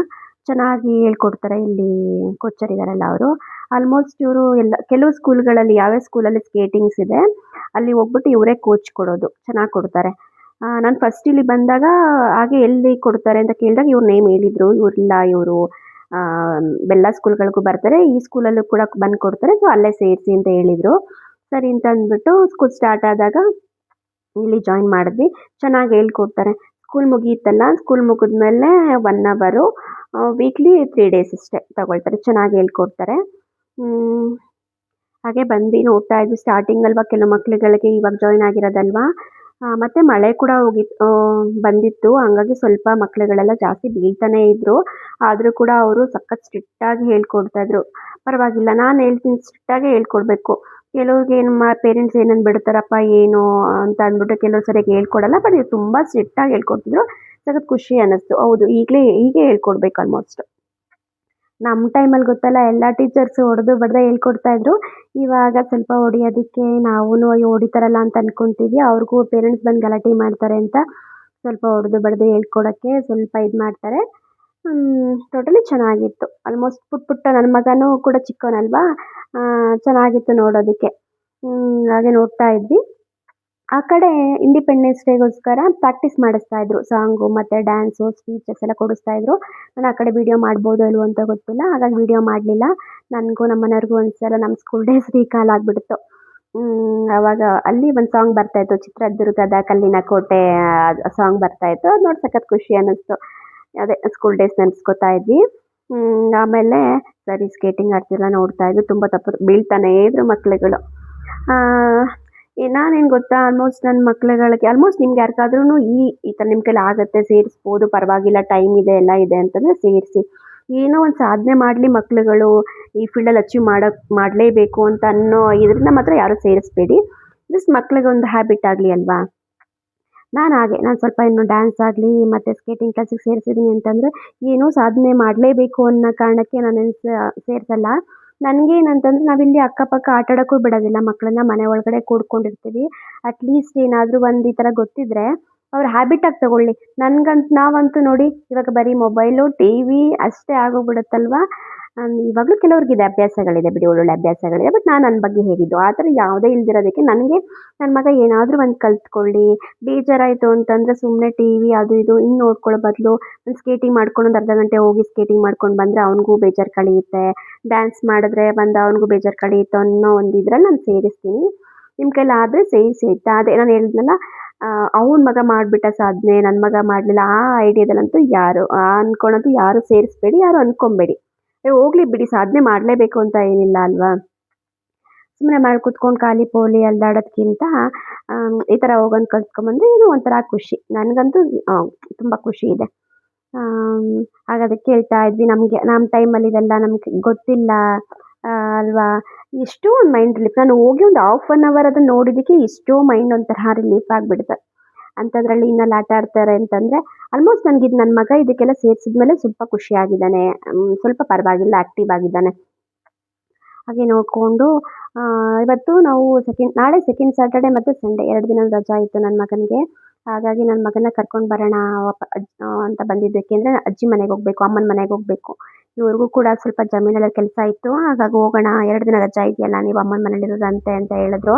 A: ಚೆನ್ನಾಗಿ ಹೇಳ್ಕೊಡ್ತಾರೆ ಇಲ್ಲಿ ಕೋಚರಿದ್ದಾರಲ್ಲ ಅವರು. ಆಲ್ಮೋಸ್ಟ್ ಇವರು ಕೆಲವು ಸ್ಕೂಲ್ಗಳಲ್ಲಿ, ಯಾವ್ಯಾವ ಸ್ಕೂಲಲ್ಲಿ ಸ್ಕೇಟಿಂಗ್ಸ್ ಇದೆ ಅಲ್ಲಿ ಹೋಗ್ಬಿಟ್ಟು ಇವರೇ ಕೋಚ್ ಕೊಡೋದು, ಚೆನ್ನಾಗಿ ಕೊಡ್ತಾರೆ. ನಾನು ಫಸ್ಟ್ ಇಲ್ಲಿ ಬಂದಾಗ ಹಾಗೆ ಎಲ್ಲಿ ಕೊಡ್ತಾರೆ ಅಂತ ಕೇಳಿದಾಗ ಇವ್ರ ನೇಮ್ ಹೇಳಿದರು. ಇವರು ಬೆಲ್ಲ ಸ್ಕೂಲ್ಗಳಿಗೂ ಬರ್ತಾರೆ, ಈ ಸ್ಕೂಲಲ್ಲೂ ಕೂಡ ಬಂದು ಕೊಡ್ತಾರೆ, ಸೊ ಅಲ್ಲೇ ಸೇರಿಸಿ ಅಂತ ಹೇಳಿದರು. ಸರಿ ಅಂತ ಅಂದ್ಬಿಟ್ಟು ಸ್ಕೂಲ್ ಸ್ಟಾರ್ಟ್ ಆದಾಗ ಇಲ್ಲಿ ಜಾಯಿನ್ ಮಾಡಿದ್ವಿ. ಚೆನ್ನಾಗಿ ಹೇಳ್ಕೊಡ್ತಾರೆ. ಸ್ಕೂಲ್ ಮುಗಿಯುತ್ತಲ್ಲ, ಸ್ಕೂಲ್ ಮುಗಿದ್ಮೇಲೆ 1 ಅವರು ವೀಕ್ಲಿ 3 ಡೇಸ್ ಅಷ್ಟೇ ತಗೊಳ್ತಾರೆ. ಚೆನ್ನಾಗಿ ಹೇಳ್ಕೊಡ್ತಾರೆ. ಹಾಗೆ ಬಂದ್ವಿ, ನೋಡ್ತಾ ಇದ್ವಿ. ಸ್ಟಾರ್ಟಿಂಗ್ ಅಲ್ವಾ, ಕೆಲವು ಮಕ್ಳುಗಳಿಗೆ ಇವಾಗ ಜಾಯಿನ್ ಆಗಿರೋದಲ್ವಾ. ಮತ್ತು ಮಳೆ ಕೂಡ ಬಂದಿತ್ತು. ಹಂಗಾಗಿ ಸ್ವಲ್ಪ ಮಕ್ಳುಗಳೆಲ್ಲ ಜಾಸ್ತಿ ಬೀಳ್ತಾನೇ ಇದ್ದರು. ಆದರೂ ಕೂಡ ಅವರು ಸಖತ್ ಸ್ಟ್ರಿಕ್ಟಾಗಿ ಹೇಳ್ಕೊಡ್ತಾಯಿದ್ರು. ಪರವಾಗಿಲ್ಲ, ನಾನು ಹೇಳ್ತೀನಿ ಸ್ಟ್ರಿಕ್ಟಾಗೇ ಹೇಳ್ಕೊಡ್ಬೇಕು. ಕೆಲವ್ರಿಗೆ ಏನು ಪೇರೆಂಟ್ಸ್ ಏನಂದು ಬಿಡ್ತಾರಪ್ಪ ಏನೋ ಅಂತ ಅಂದ್ಬಿಟ್ಟು ಕೆಲವು ಸರಿಯಾಗಿ ಹೇಳ್ಕೊಡಲ್ಲ. ಬಟ್ ಇವ್ರು ತುಂಬ ಸ್ಟ್ರಿಕ್ಟಾಗಿ ಹೇಳ್ಕೊಡ್ತಿದ್ರು. ಸಖತ್ ಖುಷಿ ಅನ್ನಿಸ್ತು. ಹೌದು, ಹೀಗೆ ಹೇಳ್ಕೊಡ್ಬೇಕು ಆಲ್ಮೋಸ್ಟ್. ನಮ್ಮ ಟೈಮಲ್ಲಿ ಗೊತ್ತಲ್ಲ, ಎಲ್ಲ ಟೀಚರ್ಸು ಹೊಡೆದು ಬಡ್ದೇ ಹೇಳ್ಕೊಡ್ತಾ ಇದ್ರು. ಇವಾಗ ಸ್ವಲ್ಪ ಹೊಡಿಯೋದಕ್ಕೆ ನಾವೂನು ಅಯ್ಯೋ ಹೊಡಿತಾರಲ್ಲ ಅಂತ ಅನ್ಕೊತೀವಿ. ಅವ್ರಿಗೂ ಪೇರೆಂಟ್ಸ್ ಬಂದು ಗಲಾಟೆ ಮಾಡ್ತಾರೆ ಅಂತ ಸ್ವಲ್ಪ ಹೊಡೆದು ಬಡ್ದು ಹೇಳ್ಕೊಡೋಕ್ಕೆ ಸ್ವಲ್ಪ ಇದು ಮಾಡ್ತಾರೆ. ಟೋಟಲಿ ಚೆನ್ನಾಗಿತ್ತು. ಆಲ್ಮೋಸ್ಟ್ ಪುಟ್ಟ ನನ್ನ ಮಗನೂ ಕೂಡ ಚಿಕ್ಕವನಲ್ವಾ, ಚೆನ್ನಾಗಿತ್ತು ನೋಡೋದಕ್ಕೆ. ಹಾಗೆ ನೋಡ್ತಾ ಇದ್ವಿ. ಆ ಕಡೆ ಇಂಡಿಪೆಂಡೆನ್ಸ್ ಡೇಗೋಸ್ಕರ ಪ್ರಾಕ್ಟೀಸ್ ಮಾಡಿಸ್ತಾ ಇದ್ರು. ಸಾಂಗು ಮತ್ತು ಡ್ಯಾನ್ಸು, ಸ್ಪೀಚಸ್ ಎಲ್ಲ ಕೊಡಿಸ್ತಾ ಇದ್ರು. ನಾನು ಆ ಕಡೆ ವೀಡಿಯೋ ಮಾಡ್ಬೋದೋ ಇಲ್ವೋ ಅಂತ ಗೊತ್ತಿಲ್ಲ. ಹಾಗಾಗಿ ವೀಡಿಯೋ ಮಾಡಲಿಲ್ಲ. ನನಗೂ ನಮ್ಮ ಮನೆಯವ್ರಿಗೂ ಒಂದ್ಸಲ ನಮ್ಮ ಸ್ಕೂಲ್ ಡೇಸ್ ರೀಕಾಲ್ ಆಗಿಬಿಡ್ತು. ಆವಾಗ ಅಲ್ಲಿ ಒಂದು ಸಾಂಗ್ ಬರ್ತಾಯಿತ್ತು, ಚಿತ್ರದುರ್ಗದ ಕಲ್ಲಿನ ಕೋಟೆ ಸಾಂಗ್ ಬರ್ತಾಯಿತ್ತು. ಅದು ನೋಡಿ ಸಖತ್ ಖುಷಿ ಅನ್ನಿಸ್ತು. ಅದೇ ಸ್ಕೂಲ್ ಡೇಸ್ ನೆನೆಸ್ಕೊತಾ ಇದ್ವಿ. ಆಮೇಲೆ ಸರಿ ಸ್ಕೇಟಿಂಗ್ ಆಡ್ತಿಲ್ಲ ನೋಡ್ತಾ ಇದ್ವಿ. ತುಂಬ ಬೀಳ್ತಾನೇ ಇದ್ರು ಮಕ್ಳುಗಳು. ನಾನೇನು ಗೊತ್ತಾ, ಆಲ್ಮೋಸ್ಟ್ ನನ್ನ ಮಕ್ಳುಗಳಿಗೆ ಆಲ್ಮೋಸ್ಟ್ ನಿಮ್ಗೆ ಯಾರಿಗಾದ್ರೂ ಈ ಥರ ನಿಮ್ಮ ಕೈಲಿ ಆಗುತ್ತೆ, ಸೇರಿಸ್ಬೋದು, ಪರವಾಗಿಲ್ಲ, ಟೈಮ್ ಇದೆ, ಎಲ್ಲ ಇದೆ ಅಂತಂದರೆ ಸೇರಿಸಿ. ಏನೋ ಒಂದು ಸಾಧನೆ ಮಾಡಲಿ ಮಕ್ಳುಗಳು, ಈ ಫೀಲ್ಡಲ್ಲಿ ಅಚೀವ್ ಮಾಡಲೇಬೇಕು ಅಂತ ಅನ್ನೋ ಇದರಿಂದ ಮಾತ್ರ ಯಾರೂ ಸೇರಿಸ್ಬೇಡಿ. ಜಸ್ಟ್ ಮಕ್ಳಿಗೆ ಒಂದು ಹ್ಯಾಬಿಟ್ ಆಗಲಿ ಅಲ್ವಾ. ನಾನು ಸ್ವಲ್ಪ ಇನ್ನು ಡ್ಯಾನ್ಸ್ ಆಗಲಿ ಮತ್ತು ಸ್ಕೇಟಿಂಗ್ ಕ್ಲಾಸಿಗೆ ಸೇರಿಸಿದ್ದೀನಿ ಅಂತಂದರೆ ಏನೋ ಸಾಧನೆ ಮಾಡಲೇಬೇಕು ಅನ್ನೋ ಕಾರಣಕ್ಕೆ ನಾನೇನು ಸೇರಿಸಲ್ಲ. ನನಗೇನಂತಂದ್ರೆ ನಾವಿಲ್ಲಿ ಅಕ್ಕಪಕ್ಕ ಆಟ ಆಡೋಕ್ಕೂ ಬಿಡೋದಿಲ್ಲ ಮಕ್ಕಳನ್ನ. ಮನೆ ಒಳಗಡೆ ಕೂಡ್ಕೊಂಡಿರ್ತೀವಿ. ಅಟ್ಲೀಸ್ಟ್ ಏನಾದರೂ ಒಂದು ಈ ಥರ ಗೊತ್ತಿದ್ದರೆ ಅವ್ರು ಹ್ಯಾಬಿಟಾಗಿ ತಗೊಳ್ಳಿ. ನಾವಂತೂ ನೋಡಿ ಇವಾಗ ಬರೀ ಮೊಬೈಲು, ಟಿವಿ ಅಷ್ಟೇ ಆಗೋಗ್ಬಿಡುತ್ತಲ್ವಾ. ಇವಾಗಲೂ ಕೆಲವ್ರಿಗಿದೆ ಅಭ್ಯಾಸಗಳಿದೆ ಬಿಡಿ, ಒಳ್ಳೊಳ್ಳೆ ಅಭ್ಯಾಸಗಳಿದೆ. ಬಟ್ ನಾನು ನನ್ನ ಬಗ್ಗೆ ಹೇಳಿದ್ದು ಆ ಥರ ಯಾವುದೇ ಇಲ್ದಿರೋದಕ್ಕೆ ನನಗೆ ನನ್ನ ಮಗ ಏನಾದರೂ ಒಂದು ಕಲ್ತ್ಕೊಳ್ಳಿ. ಬೇಜಾರಾಯಿತು ಅಂತಂದರೆ ಸುಮ್ಮನೆ ಟಿವಿ ಅದು ಇದು ಹಿಂಗೆ ನೋಡ್ಕೊಳ್ಳೋ ಬದಲು ಒಂದು ಸ್ಕೇಟಿಂಗ್ ಮಾಡ್ಕೊಂಡು ಒಂದು ಅರ್ಧ ಗಂಟೆ ಹೋಗಿ ಸ್ಕೇಟಿಂಗ್ ಮಾಡ್ಕೊಂಡು ಬಂದರೆ ಅವನಿಗೂ ಬೇಜಾರು ಕಳೆಯುತ್ತೆ. ಡ್ಯಾನ್ಸ್ ಮಾಡಿದ್ರೆ ಬಂದು ಅವನಿಗೂ ಬೇಜಾರು ಕಳೆಯುತ್ತೆ ಅನ್ನೋ ಒಂದು ಇದ್ರಲ್ಲಿ ನಾನು ಸೇರಿಸ್ತೀನಿ. ನಿಮ್ಮ ಕೈಲಿ ಆದರೆ ಸೇರಿಸಿ ಆಯಿತಾ. ಅದೇ ನಾನು ಹೇಳಿದ್ನಲ್ಲ, ಅವ್ನ ಮಗ ಮಾಡಿಬಿಟ್ಟ ಸಾಧನೆ, ನನ್ನ ಮಗ ಮಾಡಲಿಲ್ಲ, ಆ ಐಡಿಯಾದಲ್ಲಂತೂ ಅಂದ್ಕೊಳಂತೂ ಯಾರು ಸೇರಿಸ್ಬೇಡಿ, ಯಾರು ಅಂದ್ಕೊಬೇಡಿ. ಹೋಗ್ಲಿ ಬಿಡಿ, ಸಾಧನೆ ಮಾಡಲೇಬೇಕು ಅಂತ ಏನಿಲ್ಲ ಅಲ್ವಾ. ಸುಮ್ಮನೆ ಮಾಡಿ ಕೂತ್ಕೊಂಡು ಖಾಲಿ ಪೋಲಿ ಅಲ್ದಾಡೋದ್ಕಿಂತ ಈ ಥರ ಹೋಗೊಂದು ಕಲ್ತ್ಕೊಂಬಂದ್ರೆ ಏನೋ ಒಂಥರ ಖುಷಿ. ನನಗಂತೂ ತುಂಬ ಖುಷಿ ಇದೆ. ಹಾಗೆ ಅದಕ್ಕೆ ಹೇಳ್ತಾ ಇದ್ವಿ, ನಮ್ಮ ಟೈಮಲ್ಲಿ ಇದೆಲ್ಲ ನಮ್ಗೆ ಗೊತ್ತಿಲ್ಲ ಅಲ್ವಾ. ಎಷ್ಟೋ ಒಂದು ಮೈಂಡ್ ರಿಲೀಫ್. ನಾನು ಹೋಗಿ ಒಂದು ಹಾಫ್ ಆನ್ ಅವರ್ ಅದನ್ನು ನೋಡಿದ್ದಕ್ಕೆ ಎಷ್ಟೋ ಮೈಂಡ್ ಒಂಥರ ರಿಲೀಫ್ ಆಗಿಬಿಡುತ್ತೆ. ಅಂಥದ್ರಲ್ಲಿ ಇನ್ನಲ್ಲಿ ಆಟ ಆಡ್ತಾರೆ ಅಂತಂದರೆ ಆಲ್ಮೋಸ್ಟ್ ನನಗಿದು ನನ್ನ ಮಗ ಇದಕ್ಕೆಲ್ಲ ಸೇರಿಸಿದ್ಮೇಲೆ ಸ್ವಲ್ಪ ಖುಷಿಯಾಗಿದ್ದಾನೆ. ಸ್ವಲ್ಪ ಪರವಾಗಿಲ್ಲ, ಆ್ಯಕ್ಟಿವ್ ಆಗಿದ್ದಾನೆ. ಹಾಗೆ ನೋಡಿಕೊಂಡು ಇವತ್ತು ನಾವು ನಾಳೆ ಸೆಕೆಂಡ್ ಸ್ಯಾಟರ್ಡೆ ಮತ್ತು ಸಂಡೇ 2 ದಿನ ರಜಾ ಇತ್ತು ನನ್ನ ಮಗನಿಗೆ. ಹಾಗಾಗಿ ನನ್ನ ಮಗನ ಕರ್ಕೊಂಡು ಬರೋಣ ಅಂತ ಬಂದಿದ್ದು. ಏಕೆಂದರೆ ಅಜ್ಜಿ ಮನೆಗೆ ಹೋಗಬೇಕು, ಅಮ್ಮನ ಮನೆಗೆ ಹೋಗಬೇಕು. ಇವ್ರಿಗೂ ಕೂಡ ಸ್ವಲ್ಪ ಜಮೀನಲ್ಲಿ ಕೆಲಸ ಇತ್ತು. ಹಾಗಾಗಿ ಹೋಗೋಣ, 2 ದಿನ ರಜಾ ಇದೆಯಲ್ಲ, ನೀವು ಅಮ್ಮನ ಮನೇಲಿರೋದಂತೆ ಅಂತ ಹೇಳಿದ್ರು.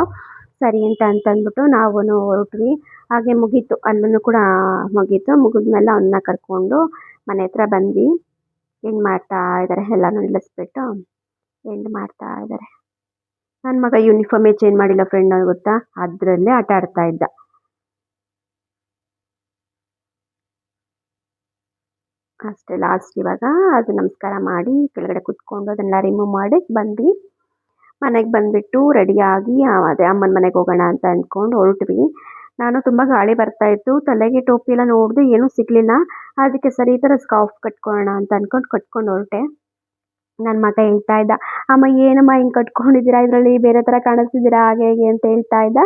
A: ಸರಿ ಅಂತಂದ್ಬಿಟ್ಟು ನಾವು ಹೊರಟ್ವಿ. ಹಾಗೆ ಮುಗೀತು, ಅಲ್ಲೂ ಕೂಡ ಮುಗೀತು. ಮುಗಿದ್ಮೇಲೆ ಅವನ್ನ ಕರ್ಕೊಂಡು ಮನೆ ಹತ್ರ ಬಂದ್ವಿ. ಏನು ಮಾಡ್ತಾ ಇದ್ದಾರೆ ಎಲ್ಲನೂ ನಿಲ್ಲಿಸ್ಬಿಟ್ಟು ಎಂಡ್ ಮಾಡ್ತಾ ಇದ್ದಾರೆ. ನನ್ನ ಮಗ ಯೂನಿಫಾರ್ಮೇ ಚೇಂಜ್ ಮಾಡಿಲ್ಲ ಫ್ರೆಂಡ್, ಗೊತ್ತಾ, ಅದರಲ್ಲೇ ಆಟ ಆಡ್ತಾ ಇದ್ದ. ಅಷ್ಟೇ ಲಾಸ್ಟ್ ಇವಾಗ ಅದು ನಮಸ್ಕಾರ ಮಾಡಿ ಕೆಳಗಡೆ ಕುತ್ಕೊಂಡು ಅದನ್ನೆಲ್ಲ ರಿಮೂವ್ ಮಾಡಿ ಬಂದ್ವಿ. ಮನೆಗೆ ಬಂದುಬಿಟ್ಟು ರೆಡಿಯಾಗಿ ಅದೇ ಅಮ್ಮನ ಮನೆಗೆ ಹೋಗೋಣ ಅಂತ ಅಂದ್ಕೊಂಡು ಹೊರಟ್ವಿ. ನಾನು ತುಂಬ ಗಾಳಿ ಬರ್ತಾಯಿತ್ತು. ತಲೆಗೆ ಟೋಪಿ ಎಲ್ಲ ನೋಡಿದೆ, ಏನೂ ಸಿಗಲಿಲ್ಲ. ಅದಕ್ಕೆ ಸರಿ ಈ ಥರ ಸ್ಕಾರ್ಫ್ ಕಟ್ಕೊಳ್ಳೋಣ ಅಂತ ಅಂದ್ಕೊಂಡು ಕಟ್ಕೊಂಡು ಹೊರಟೆ. ನನ್ನ ಮಗ ಹೇಳ್ತಾ ಇದ್ದ, ಅಮ್ಮ ಏನಮ್ಮ ಹಿಂಗೆ ಕಟ್ಕೊಂಡಿದ್ದೀರಾ, ಇದರಲ್ಲಿ ಬೇರೆ ಥರ ಕಾಣಿಸ್ತಿದ್ದೀರಾ, ಹಾಗೆ ಹೇಗೆ ಅಂತ ಹೇಳ್ತಾ ಇದ್ದ.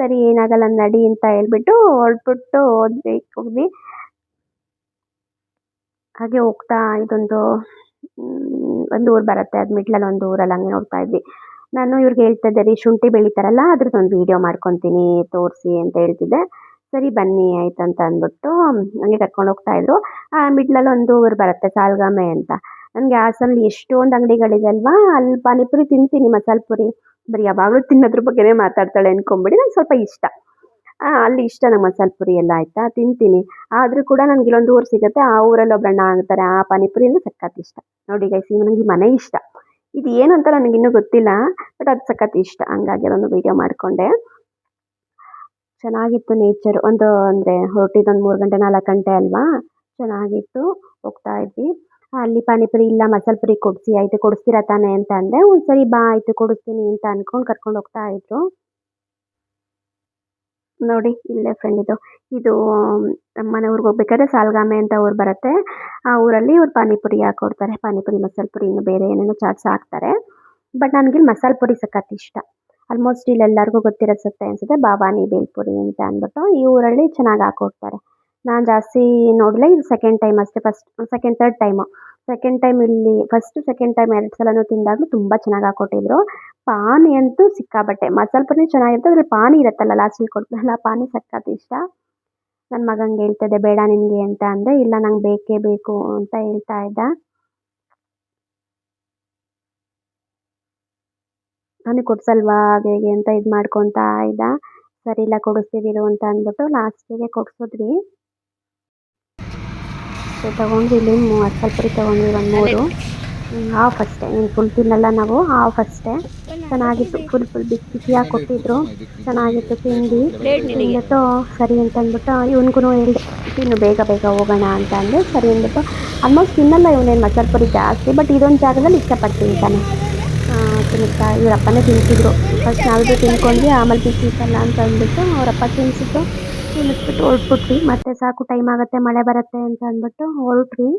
A: ಸರಿ ಏನಾಗಲ್ಲ ನಡಿ ಅಂತ ಹೇಳ್ಬಿಟ್ಟು ಹೊರಟ್ಬಿಟ್ಟು ಹೋದ್ವಿ. ಹಾಗೆ ಹೋಗ್ತಾ ಇದೊಂದು ಒಂದು ಊರು ಬರುತ್ತೆ, ಅದು ಮಿಡ್ಲಲ್ಲಿ ಒಂದು ಊರಲ್ಲಿ ಹಂಗೆ ನೋಡ್ತಾ ಇದ್ವಿ. ನಾನು ಇವ್ರಿಗೆ ಹೇಳ್ತಾ ಇದ್ದೆ ರೀ, ಶುಂಠಿ ಬೆಳೀತಾರಲ್ಲ ಅದ್ರದ್ದೊಂದು ವೀಡಿಯೋ ಮಾಡ್ಕೊತೀನಿ ತೋರಿಸಿ ಅಂತ ಹೇಳ್ತಿದ್ದೆ. ಸರಿ ಬನ್ನಿ ಆಯ್ತು ಅಂತ ಅಂದ್ಬಿಟ್ಟು ಹಂಗೆ ಕರ್ಕೊಂಡು ಹೋಗ್ತಾಯಿದ್ರು. ಮಿಡ್ಲಲ್ಲಿ ಒಂದು ಊರು ಬರುತ್ತೆ ಸಾಲ್ಗಾಮೆ ಅಂತ. ನನಗೆ ಹಾಸನಲ್ಲಿ ಎಷ್ಟೊಂದು ಅಂಗಡಿಗಳಿದೆ ಅಲ್ವಾ, ಅಲ್ಲಿ ಪಾನಿಪುರಿ ತಿಂತೀನಿ, ಮಸಾಲೆ ಪುರಿ. ಬರೀ ಯಾವಾಗಲೂ ತಿನ್ನೋದ್ರ ಬಗ್ಗೆನೇ ಮಾತಾಡ್ತಾಳೆ ಅಂದ್ಕೊಂಬಿಡಿ. ನಂಗೆ ಸ್ವಲ್ಪ ಇಷ್ಟ, ಅಲ್ಲಿ ಇಷ್ಟ ನಂಗೆ ಮಸಾಲೆ ಪುರಿ ಎಲ್ಲ ಆಯಿತಾ, ತಿಂತೀನಿ. ಆದರೂ ಕೂಡ ನನಗೆ ಇಲ್ಲೊಂದು ಊರು ಸಿಗುತ್ತೆ, ಆ ಊರಲ್ಲಿ ಒಬ್ಬರಣ್ಣ ಆಗ್ತಾರೆ, ಆ ಪಾನಿಪುರಿ ಅಂದರೆ ಸಖತ್ ಇಷ್ಟ. ನೋಡಿ ಗೈಸ್, ನನಗೆ ಈ ಮನೆ ಇಷ್ಟ. ಇದು ಏನು ಅಂತ ನನಗಿನ್ನೂ ಗೊತ್ತಿಲ್ಲ, ಬಟ್ ಅದು ಸಖತ್ ಇಷ್ಟ. ಹಂಗಾಗಿ ಅದೊಂದು ವೀಡಿಯೋ ಮಾಡಿಕೊಂಡೆ. ಚೆನ್ನಾಗಿತ್ತು ನೇಚರು. ಅಂದರೆ ಹೊರಟಿದ್ದೊಂದು 3 ಗಂಟೆ 4 ಗಂಟೆ ಅಲ್ವಾ, ಚೆನ್ನಾಗಿತ್ತು. ಹೋಗ್ತಾ ಇದ್ವಿ. ಅಲ್ಲಿ ಪಾನಿಪುರಿ ಇಲ್ಲ ಮಸಾಲೆ ಪುರಿ ಕೊಡಿಸಿ, ಆಯಿತು ಕೊಡಿಸ್ತೀರಾ ತಾನೇ ಅಂತ ಅಂದೆ. ಹ್ಞೂ ಸರಿ ಬಾ ಆಯಿತು ಕೊಡಿಸ್ತೀನಿ ಅಂತ ಅಂದ್ಕೊಂಡು ಕರ್ಕೊಂಡು ಹೋಗ್ತಾ ಇದ್ರು. ನೋಡಿ ಇಲ್ಲೇ ಫ್ರೆಂಡ್ ಇದು ನಮ್ಮ ಮನೆ ಊರಿಗೆ ಹೋಗ್ಬೇಕಾದ್ರೆ ಸಾಲ್ಗಾಮೆ ಅಂತ ಊರು ಬರುತ್ತೆ. ಆ ಊರಲ್ಲಿ ಇವ್ರು ಪಾನಿಪುರಿ ಹಾಕೊಡ್ತಾರೆ. ಪಾನಿಪುರಿ ಮಸಾಲೆ ಪುರಿ ಇನ್ನು ಬೇರೆ ಏನೇನೋ ಚಾಟ್ಸ್ ಹಾಕ್ತಾರೆ. ಬಟ್ ನನಗಿಲ್ಲಿ ಮಸಾಲೆ ಪುರಿ ಸಖತ್ ಇಷ್ಟ. ಆಲ್ಮೋಸ್ಟ್ ಇಲ್ಲಿ ಎಲ್ಲರಿಗೂ ಗೊತ್ತಿರತ್ತೆ ಅನ್ಸುತ್ತೆ, ಭವಾನಿ ಬೇಲ್ಪುರಿ ಅಂತ ಅಂದ್ಬಿಟ್ಟು ಈ ಊರಲ್ಲಿ ಚೆನ್ನಾಗಿ ಹಾಕೊಡ್ತಾರೆ. ನಾನು ಜಾಸ್ತಿ ನೋಡಲೇ, ಇದು ಸೆಕೆಂಡ್ ಟೈಮ್ ಅಷ್ಟೇ. Second third time. Second time ಇಲ್ಲಿ ಸೆಕೆಂಡ್ ಟೈಮ್ 2 ಸಲನೂ ತಿಂದಾಗಲೂ ತುಂಬ ಚೆನ್ನಾಗಿ ಹಾಕೊಟ್ಟಿದ್ರು. ಪಾನಿ ಅಂತೂ ಸಿಕ್ಕಾಬಟ್ಟೆ. ಮಸಾಲೆ ಪುರಿ ಚೆನ್ನಾಗಿರುತ್ತೆ, ಅದ್ರಲ್ಲಿ ಪಾನಿ ಇರುತ್ತಲ್ಲ ಲಾಸ್ಟಲ್ಲಿ ಕೊಡ್ತಾರಲ್ಲ, ಪಾನಿ ಸಖತ್ ಇಷ್ಟ. ನನ್ನ ಮಗಂಗೆ ಹೇಳ್ತಾ ಇದ್ದೆ ಬೇಡ ನಿನಗೆ ಅಂತ ಅಂದೆ. ಇಲ್ಲ ನಂಗೆ ಬೇಕೇ ಬೇಕು ಅಂತ ಹೇಳ್ತಾ ಇದ್ದ. ನನಗೆ ಕೊಡ್ಸಲ್ವಾ ಹಾಗೆ ಹೀಗೆ ಅಂತ ಇದು ಮಾಡ್ಕೊತಾ ಇದ್ದ. ಸರಿ ಇಲ್ಲ ಕೊಡಿಸ್ತೀವಿ ಇರು ಅಂತ ಅಂದ್ಬಿಟ್ಟು ಲಾಸ್ಟಿಗೆ ಕೊಡಿಸಿದ್ವಿ. ತೊಗೊಂಡ್ವಿ ಇಲ್ಲಿ ಮಸಾಲೆ ಪುರಿ ತೊಗೊಂಡ್ವಿ ಒಂದು 3. ಹಾಫ್ ಅಷ್ಟೇ, ನೀನು ಫುಲ್ ತಿನ್ನಲ್ಲ ನಾವು, ಹಾಫ್ ಅಷ್ಟೇ. ಚೆನ್ನಾಗಿತ್ತು. ಫುಲ್ ಬಿಸಿ ಬಿಸಿಯಾಗಿ ಕೊಟ್ಟಿದ್ರು, ಚೆನ್ನಾಗಿತ್ತು. ತಿಂದ್ಬಿಟ್ಟು ಸರಿ ಅಂತ ಅಂದ್ಬಿಟ್ಟು ಇವನಿಗೂ ಹೇಳಿದೆ ತಿನ್ನು ಬೇಗ ಬೇಗ ಹೋಗೋಣ ಅಂತ ಅಂದೆ. ಸರಿ ಅಂದ್ಬಿಟ್ಟು ಆಲ್ಮೋಸ್ಟ್ ತಿನ್ನಲ್ಲ ಇವನೇನು ಮಸಾಲೆ ಪುರಿ ಜಾಸ್ತಿ, ಬಟ್ ಇದೊಂದು ಜಾಗದಲ್ಲಿ ಇಷ್ಟಪಟ್ಟು ತಿಂತಾನೆ. ತಿನ್ನುತ್ತಾ ಇವರಪ್ಪನೇ ತಿನ್ನಿಸಿದ್ರು. ಫಸ್ಟ್ ನಾವಿದು ತಿನ್ಕೊಂಡ್ವಿ, ಆಮೇಲೆ ಬಿಸಿತ್ತಲ್ಲ ಅಂತ ಅಂದ್ಬಿಟ್ಟು ಅವರಪ್ಪ ತಿನ್ನಿಸಿದ್ರು. ತಿನ್ನಿಸ್ಬಿಟ್ಟು ಹೊರಟ್ಬಿಟ್ವಿ. ಮತ್ತೆ ಸಾಕು ಟೈಮ್ ಆಗುತ್ತೆ ಮಳೆ ಬರುತ್ತೆ ಅಂತ ಅಂದ್ಬಿಟ್ಟು ಹೊರಟ್ವಿ.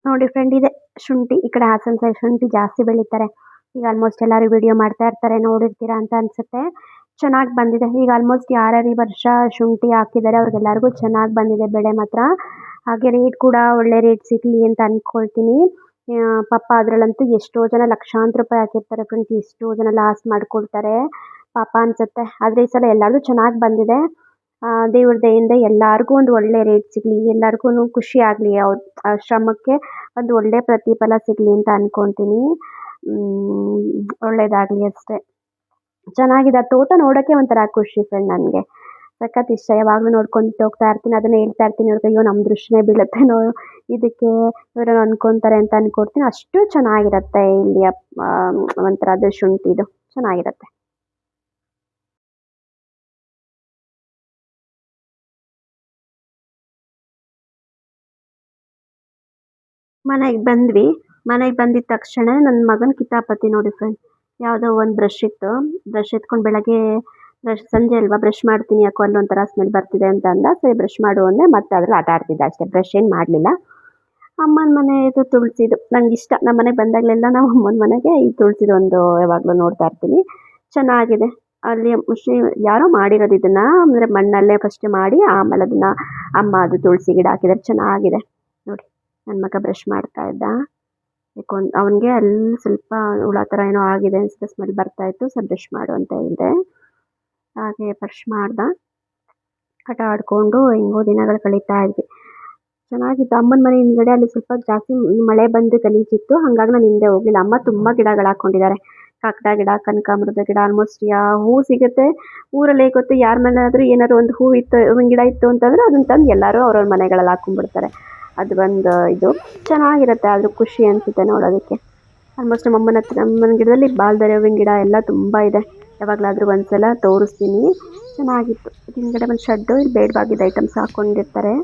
A: ನೋಡಿ ಫ್ರೆಂಡ್ ಇದೆ ಶುಂಠಿ. ಈ ಕಡೆ ಹಾಸನ ಸೈಡ್ ಶುಂಠಿ ಜಾಸ್ತಿ ಬೆಳೀತಾರೆ. ಈಗ ಆಲ್ಮೋಸ್ಟ್ ಎಲ್ಲರೂ ವಿಡಿಯೋ ಮಾಡ್ತಾ ಇರ್ತಾರೆ, ನೋಡಿರ್ತೀರಾ ಅಂತ ಅನ್ಸುತ್ತೆ. ಚೆನ್ನಾಗಿ ಬಂದಿದೆ. ಈಗ ಆಲ್ಮೋಸ್ಟ್ ಯಾರ್ಯಾರು ಈ ವರ್ಷ ಶುಂಠಿ ಹಾಕಿದ್ದಾರೆ ಅವ್ರಿಗೆಲ್ಲರಿಗೂ ಚೆನ್ನಾಗಿ ಬಂದಿದೆ ಬೆಳೆ ಮಾತ್ರ. ಹಾಗೆ ರೇಟ್ ಕೂಡ ಒಳ್ಳೆ ರೇಟ್ ಸಿಗಲಿ ಅಂತ ಅಂದ್ಕೊಳ್ತೀನಿ. ಪಾಪ ಅದರಲ್ಲಂತೂ ಎಷ್ಟೋ ಜನ ಲಕ್ಷಾಂತರ ರೂಪಾಯಿ ಹಾಕಿರ್ತಾರೆ ಫ್ರೆಂಡ್ಸ್. ಎಷ್ಟೋ ಜನ ಲಾಸ್ ಮಾಡ್ಕೊಳ್ತಾರೆ ಪಾಪ ಅನ್ಸುತ್ತೆ. ಆದರೆ ಈ ಸಲ ಎಲ್ಲರಿಗೂ ಚೆನ್ನಾಗಿ ಬಂದಿದೆ. ದೇವ್ರ ದಯೆಯಿಂದ ಎಲ್ಲರಿಗೂ ಒಂದು ಒಳ್ಳೆ ರೇಟ್ ಸಿಗಲಿ, ಎಲ್ಲರಿಗೂ ಖುಷಿ ಆಗಲಿ, ಆ ಶ್ರಮಕ್ಕೆ ಒಂದು ಒಳ್ಳೆ ಪ್ರತಿಫಲ ಸಿಗಲಿ ಅಂತ ಅಂದ್ಕೊಳ್ತೀನಿ. ಒಳ್ಳೇದಾಗಲಿ ಅಷ್ಟೇ. ಚೆನ್ನಾಗಿದೆ. ಆ ತೋಟ ನೋಡೋಕ್ಕೆ ಒಂಥರ ಖುಷಿ ಫ್ರೆಂಡ್. ನನಗೆ ಸಖತ್ ಇಷ್ಟ. ಯಾವಾಗಲೂ ನೋಡ್ಕೊಂತ ಹೋಗ್ತಾ ಇರ್ತೀನಿ, ಅದನ್ನೇ ಹೇಳ್ತಾ ಇರ್ತೀನಿ ಅವ್ರಿಗೆ, ಅಯ್ಯೋ ನಮ್ಮ ದೃಷ್ಟಿನೇ ಬೀಳುತ್ತೇನೋ ಇದಕ್ಕೆ, ಇವರು ಅನ್ಕೊತಾರೆ ಅಂತ ಅಂದ್ಕೊಡ್ತೀನಿ. ಅಷ್ಟು ಚೆನ್ನಾಗಿರುತ್ತೆ ಇಲ್ಲಿ ಒಂಥರ ಅದು ಶುಂಠಿದು ಚೆನ್ನಾಗಿರುತ್ತೆ. ಮನೆಗೆ ಬಂದ್ವಿ. ಮನೆಗೆ ಬಂದಿದ್ದ ತಕ್ಷಣ ನನ್ನ ಮಗನ ಕಿತಾಪತಿ ನೋಡಿ ಫ್ರೆಂಡ್. ಯಾವುದೋ ಒಂದು ಬ್ರಷ್ ಇತ್ತು, ಬ್ರಷ್ ಎತ್ಕೊಂಡು ಬೆಳಗ್ಗೆ ಸಂಜೆ ಅಲ್ವಾ ಬ್ರಷ್ ಮಾಡ್ತೀನಿ ಯಾಕೋ ಅಲ್ಲೊಂಥರ ಸ್ಮೆಲ್ ಬರ್ತಿದೆ ಅಂತ ಅಂದ. ಸರಿ ಬ್ರಷ್ ಮಾಡು ಅಂದೆ, ಮತ್ತೆ ಅದ್ರಲ್ಲಿ ಆಟ ಆಡ್ತಿದ್ದ ಅಷ್ಟೇ, ಬ್ರಷ್ ಏನು ಮಾಡಲಿಲ್ಲ. ಅಮ್ಮನ ಮನೆದು ತುಳಸಿದು ನನಗಿಷ್ಟ. ನಮ್ಮ ಮನೆಗೆ ಬಂದಾಗಲೆಲ್ಲ ನಾವು ಅಮ್ಮನ ಮನೆಗೆ ಈ ತುಳಸಿದು ಒಂದು ಯಾವಾಗಲೂ ನೋಡ್ತಾ ಇರ್ತೀನಿ. ಚೆನ್ನಾಗಿದೆ. ಅಲ್ಲಿ ಮೋಸ್ಟ್ಲಿ ಯಾರೋ ಮಾಡಿರೋದು ಇದನ್ನು, ಅಂದರೆ ಮಣ್ಣಲ್ಲೇ ಫಸ್ಟ್ ಮಾಡಿ ಆಮೇಲೆ ಅದನ್ನು ಅಮ್ಮ ಅದು ತುಳಸಿ ಗಿಡ ಹಾಕಿದ್ದಾರೆ. ಚೆನ್ನಾಗಿದೆ ನೋಡಿ. ನನ್ನ ಮಗ ಬ್ರಷ್ ಮಾಡ್ತಾ ಇದ್ದ. ಅವನಿಗೆ ಅಲ್ಲಿ ಸ್ವಲ್ಪ ಹುಳ ಥರ ಏನೋ ಆಗಿದೆ ಅನಿಸುತ್ತೆ, ಸ್ಮೆಲ್ ಬರ್ತಾಯಿತ್ತು. ಸರ್ ಬ್ರಷ್ ಮಾಡು ಅಂತ ಹೇಳಿದೆ. ಹಾಗೆ ಬ್ರಷ್ ಮಾಡ್ದ. ಆಟ ಆಡಿಕೊಂಡು ಹೆಂಗೋ ದಿನಗಳು ಕಳೀತಾ ಇದ್ವಿ. ಚೆನ್ನಾಗಿತ್ತು. ಅಮ್ಮನ ಮನೆ ಹಿಂದ್ಗಡೆ ಅಲ್ಲಿ ಸ್ವಲ್ಪ ಜಾಸ್ತಿ ಮಳೆ ಬಂದು ಗಲೀಜಿತ್ತು, ಹಾಗಾಗಿ ನಾನು ಹಿಂದೆ ಹೋಗಲಿಲ್ಲ. ಅಮ್ಮ ತುಂಬ ಗಿಡಗಳು ಹಾಕ್ಕೊಂಡಿದ್ದಾರೆ. ಕಾಕಡ ಗಿಡ, ಕನಕಾಂಬರದ ಗಿಡ, ಆಲ್ಮೋಸ್ಟ್ ಹೂ ಸಿಗುತ್ತೆ ಊರಲ್ಲಿ. ಗೊತ್ತು ಯಾರ ಮನೆಯಾದರೂ ಏನಾದ್ರು ಒಂದು ಹೂ ಇತ್ತು, ಒಂದು ಗಿಡ ಇತ್ತು ಅಂತಂದರೆ ಅದನ್ನ ತಂದು ಎಲ್ಲರೂ ಅವ್ರವ್ರ ಮನೆಗಳಲ್ಲಿ ಹಾಕ್ಕೊಂಡ್ಬಿಡ್ತಾರೆ. ಅದು ಒಂದು ಇದು ಚೆನ್ನಾಗಿರುತ್ತೆ. ಆದರೂ ಖುಷಿ ಅನಿಸುತ್ತೆ ನೋಡೋದಕ್ಕೆ. ಆಲ್ಮೋಸ್ಟ್ ನಮ್ಮಮ್ಮನ ಗಿಡದಲ್ಲಿ ಬಾಲ್ದರಿ ಹೂವಿನ ಗಿಡ ಎಲ್ಲ ತುಂಬ ಇದೆ. ಯಾವಾಗಲಾದರೂ ಒಂದ್ಸಲ ತೋರಿಸ್ತೀನಿ. ಚೆನ್ನಾಗಿತ್ತು. ಹಿಂದ್ಗಡೆ ಒಂದು ಶೆಡ್ಡು, ಇಲ್ಲಿ ಬೇಡವಾಗಿದ್ದ ಐಟಮ್ಸ್ ಹಾಕ್ಕೊಂಡಿರ್ತಾರೆ.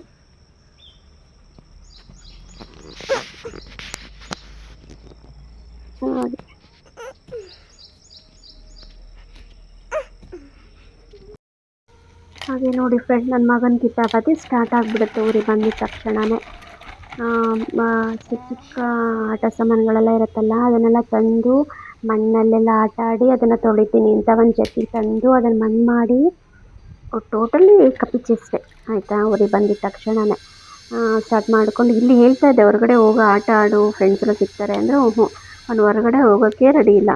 A: ಚೆನ್ನಾಗಿ ಹಾಗೆ ನೋಡಿ ಫ್ರೆಂಡ್, ನನ್ನ ಮಗನ ಕಿತಾಪತಿ ಸ್ಟಾರ್ಟ್ ಆಗಿಬಿಡುತ್ತೆ ಊರಿಗೆ ಬಂದಿದ್ದ ತಕ್ಷಣವೇ. ಚಿಕ್ಕ ಚಿಕ್ಕ ಆಟ ಸಾಮಾನುಗಳೆಲ್ಲ ಇರುತ್ತಲ್ಲ ಅದನ್ನೆಲ್ಲ ತಂದು ಮಣ್ಣಲ್ಲೆಲ್ಲ ಆಟ ಆಡಿ ಅದನ್ನು ತೊಳಿತೀನಿ ಅಂತ ಒಂದು ಜಗ್ಗಿ ತಂದು ಅದನ್ನು ಮಣ್ಣು ಮಾಡಿ ಟೋಟಲಿ ಕಪಿಚೇಷ್ಟೆ ಆಯಿತಾ. ಊರಿಗೆ ಬಂದಿದ್ದ ತಕ್ಷಣವೇ ಸ್ಟಾರ್ಟ್ ಮಾಡಿಕೊಂಡು ಇಲ್ಲಿ ಹೇಳ್ತಾ ಇದ್ದೆ ಹೊರಗಡೆ ಹೋಗೋ ಆಟ ಆಡು, ಫ್ರೆಂಡ್ಸ್ ಎಲ್ಲ ಸಿಗ್ತಾರೆ ಅಂದರೆ ಅವ್ನು ಹೊರಗಡೆ ಹೋಗೋಕ್ಕೆ ರೆಡಿ ಇಲ್ಲ.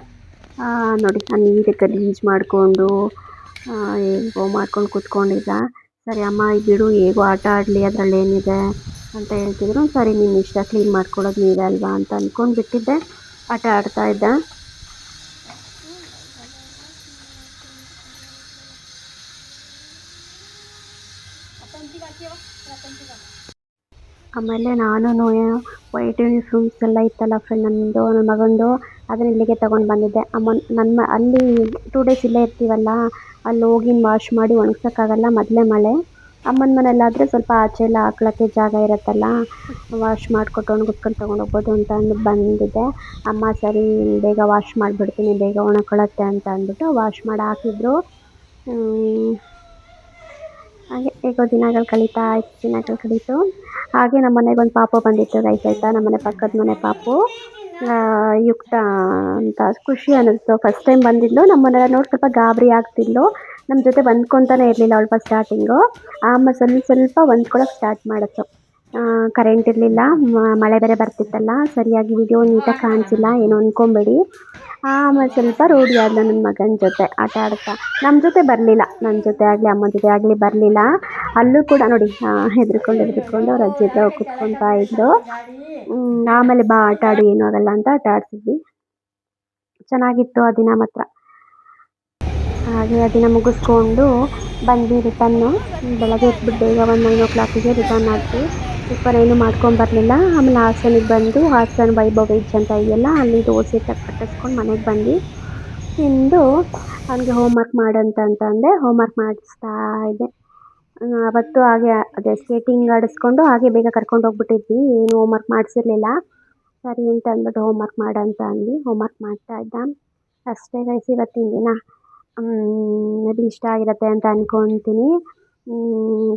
A: ನೋಡಿ ನಾನು ನೀರಿಗೆ ಗಲೀಜು ಮಾಡಿಕೊಂಡು ಹೇಗೋ ಮಾಡ್ಕೊಂಡು ಕೂತ್ಕೊಂಡಿದ್ದ. ಸರಿ ಅಮ್ಮ ಬಿಡು ಹೇಗೋ ಆಟ ಆಡಲಿ, ಅದರಲ್ಲಿ ಏನಿದೆ ಅಂತ ಹೇಳ್ತಿದ್ರು. ಸರಿ ನಿನ್ನ ಇಷ್ಟ, ಕ್ಲೀನ್ ಮಾಡ್ಕೊಳ್ಳೋದು ನೀವೇ ಅಲ್ವಾ ಅಂತ ಅಂದ್ಕೊಂಡು ಬಿಟ್ಟಿದ್ದೆ. ಆಟ ಆಡ್ತಾ ಇದ್ದ. ಆಮೇಲೆ ನಾನು ವೈಟ್ ಯೂನಿಫಾರ್ಮ್ಸ್ ಎಲ್ಲ ಇತ್ತಲ್ಲ ಫ್ರೆಂಡ್ ನನ್ನದು ನನ್ನ ಮಗಂದು ಅದನ್ನ ಇಲ್ಲಿಗೆ ತಗೊಂಡು ಬಂದಿದ್ದೆ ಅಲ್ಲಿ 2 ಡೇಸ್ ಇಲ್ಲೇ ಇರ್ತೀವಲ್ಲ ಅಲ್ಲಿ ಹೋಗಿ ವಾಶ್ ಮಾಡಿ ಒಣಗ್ಸೋಕ್ಕಾಗಲ್ಲ ಮೊದಲೇ ಮಳೆ ಅಮ್ಮನ ಮನೇಲಾದರೆ ಸ್ವಲ್ಪ ಆಚೆ ಎಲ್ಲ ಹಾಕ್ಳಕ್ಕೆ ಜಾಗ ಇರುತ್ತಲ್ಲ ವಾಶ್ ಮಾಡಿಕೊಟ್ಟು ಒಣಗಿಸ್ಕೊಂಡು ತೊಗೊಂಡೋಗ್ಬೋದು ಅಂತ ಅಂದ್ಬಿಟ್ಟು ಬಂದಿದ್ದೆ ಅಮ್ಮ ಸರಿ ಬೇಗ ವಾಶ್ ಮಾಡಿಬಿಡ್ತೀನಿ ಬೇಗ ಒಣಕೊಳತ್ತೆ ಅಂತ ಅಂದ್ಬಿಟ್ಟು ವಾಶ್ ಮಾಡಿ ಹಾಕಿದ್ರು. ಹಾಗೆ ಹೇಗೋ ದಿನಗಳು ಕಳೀತು. ಹಾಗೆ ನಮ್ಮ ಮನೆಗೆ ಒಂದು ಪಾಪು ಬಂದಿತ್ತು ಗೈಸ್ ಆಯಿತಾ. ನಮ್ಮ ಮನೆ ಪಕ್ಕದ ಮನೆ ಪಾಪು ಯುಕ್ತ ಅಂತ ಖುಷಿ ಅನ್ನಿಸ್ತು. ಫಸ್ಟ್ ಟೈಮ್ ಬಂದಿದ್ಲು ನಮ್ಮ ಮನೆಯಲ್ಲ ನೋಡಿ ಸ್ವಲ್ಪ ಗಾಬರಿ ಆಗ್ತಿದ್ಲು. ನಮ್ಮ ಜೊತೆ ಹೊಂದ್ಕೊತಾನೆ ಇರಲಿಲ್ಲ ಅವಳು ಫಸ್ಟ್ ಸ್ಟಾರ್ಟಿಂಗು. ಆಮೇಲೆ ಸ್ವಲ್ಪ ಹೊಂದ್ಕೊಳಕ್ಕೆ ಸ್ಟಾರ್ಟ್ ಮಾಡಿತು. ಕರೆಂಟ್ ಇರಲಿಲ್ಲ, ಮಳೆ ಬೇರೆ ಬರ್ತಿತ್ತಲ್ಲ, ಸರಿಯಾಗಿ ವಿಡಿಯೋ ನೀಟಾಗಿ ಕಾಣಿಸಿಲ್ಲ, ಏನು ಅಂದ್ಕೊಬೇಡಿ. ಆಮೇಲೆ ಸ್ವಲ್ಪ ರೂಢಿ ಆದ್ಲು ನನ್ನ ಮಗನ ಜೊತೆ ಆಟ ಆಡ್ತಾ. ನಮ್ಮ ಜೊತೆ ಬರಲಿಲ್ಲ, ನನ್ನ ಜೊತೆ ಆಗಲಿ ಅಮ್ಮನ ಜೊತೆ ಆಗಲಿ ಬರಲಿಲ್ಲ. ಅಲ್ಲೂ ಕೂಡ ನೋಡಿ ಹೆದರ್ಕೊಂಡು ಅವ್ರ ಅಜ್ಜಿ ಹತ್ರ ಕುತ್ಕೊತಾ ಇದ್ರು. ಆಮೇಲೆ ಬಾ ಆಟ ಆಡು ಏನೂ ಆಗಲ್ಲ ಅಂತ ಆಟ ಆಡ್ಸಿದ್ವಿ. ಚೆನ್ನಾಗಿತ್ತು ಆ ದಿನ ಮಾತ್ರ. ಹಾಗೆ ಆ ದಿನ ಮುಗಿಸ್ಕೊಂಡು ಬಂದ್ವಿ ರಿಟನ್ನು. ಬೆಳಗ್ಗೆ ಎದ್ಬಿಟ್ಟು ಬೇಗ ಒಂದು 9 o'clock ರಿಟರ್ನ್ ಆದ್ವಿ. ಪ್ರಿಪೇರ್ ಏನು ಮಾಡ್ಕೊಂಬರಲಿಲ್ಲ. ಆಮೇಲೆ ಹಾಸನಿಗೆ ಬಂದು ಹಾಸನ ವೈಭವ್ ವೆಜ್ ಅಂತ ಇದೆಯಲ್ಲ ಅಲ್ಲಿ ದೋಸೆ ಕಟ್ಟಿಸ್ಕೊಂಡು ಮನೆಗೆ ಬಂದು ತಿಂದು ಅವನಿಗೆ ಹೋಮ್ವರ್ಕ್ ಮಾಡಂತ ಅಂದೆ. ಹೋಮ್ವರ್ಕ್ ಮಾಡಿಸ್ತಾ ಇದ್ದೆ. ಅವತ್ತು ಹಾಗೆ ಅದೇ ಸ್ಕೇಟಿಂಗ್ ಆಡಿಸ್ಕೊಂಡು ಹಾಗೆ ಬೇಗ ಕರ್ಕೊಂಡು ಹೋಗ್ಬಿಟ್ಟಿದ್ವಿ. ಏನು ಹೋಮ್ವರ್ಕ್ ಮಾಡಿಸಿರ್ಲಿಲ್ಲ. ಸರಿ ಅಂತ ಅಂದ್ಬಿಟ್ಟು ಹೋಮ್ವರ್ಕ್ ಮಾಡಂತ ಅಂದ್ವಿ. ಹೋಮ್ವರ್ಕ್ ಮಾಡ್ತಾ ಇದ್ದ. ಅಷ್ಟೇ ಗೈಸ್ ಇವತ್ತಿನ ದಿನ. ಮೇಬಿ ಇಷ್ಟ ಆಗಿರುತ್ತೆ ಅಂತ ಅಂದ್ಕೊತೀನಿ.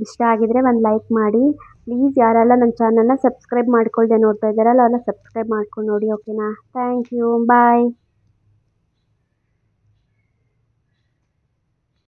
A: ಇಷ್ಟ ಆಗಿದ್ರೆ ಒಂದು ಲೈಕ್ ಮಾಡಿ ಪ್ಲೀಸ್. ಯಾರೆಲ್ಲ ನನ್ನ ಚಾನಲ್ನ ಸಬ್ಸ್ಕ್ರೈಬ್ ಮಾಡ್ಕೊಳ್ದೆ ನೋಡ್ತಾ ಇದ್ದಾರಲ್ಲ ಅವರೆಲ್ಲ ಸಬ್ಸ್ಕ್ರೈಬ್ ಮಾಡ್ಕೊಂಡು ನೋಡಿ ಓಕೆನಾ. Thank you, bye.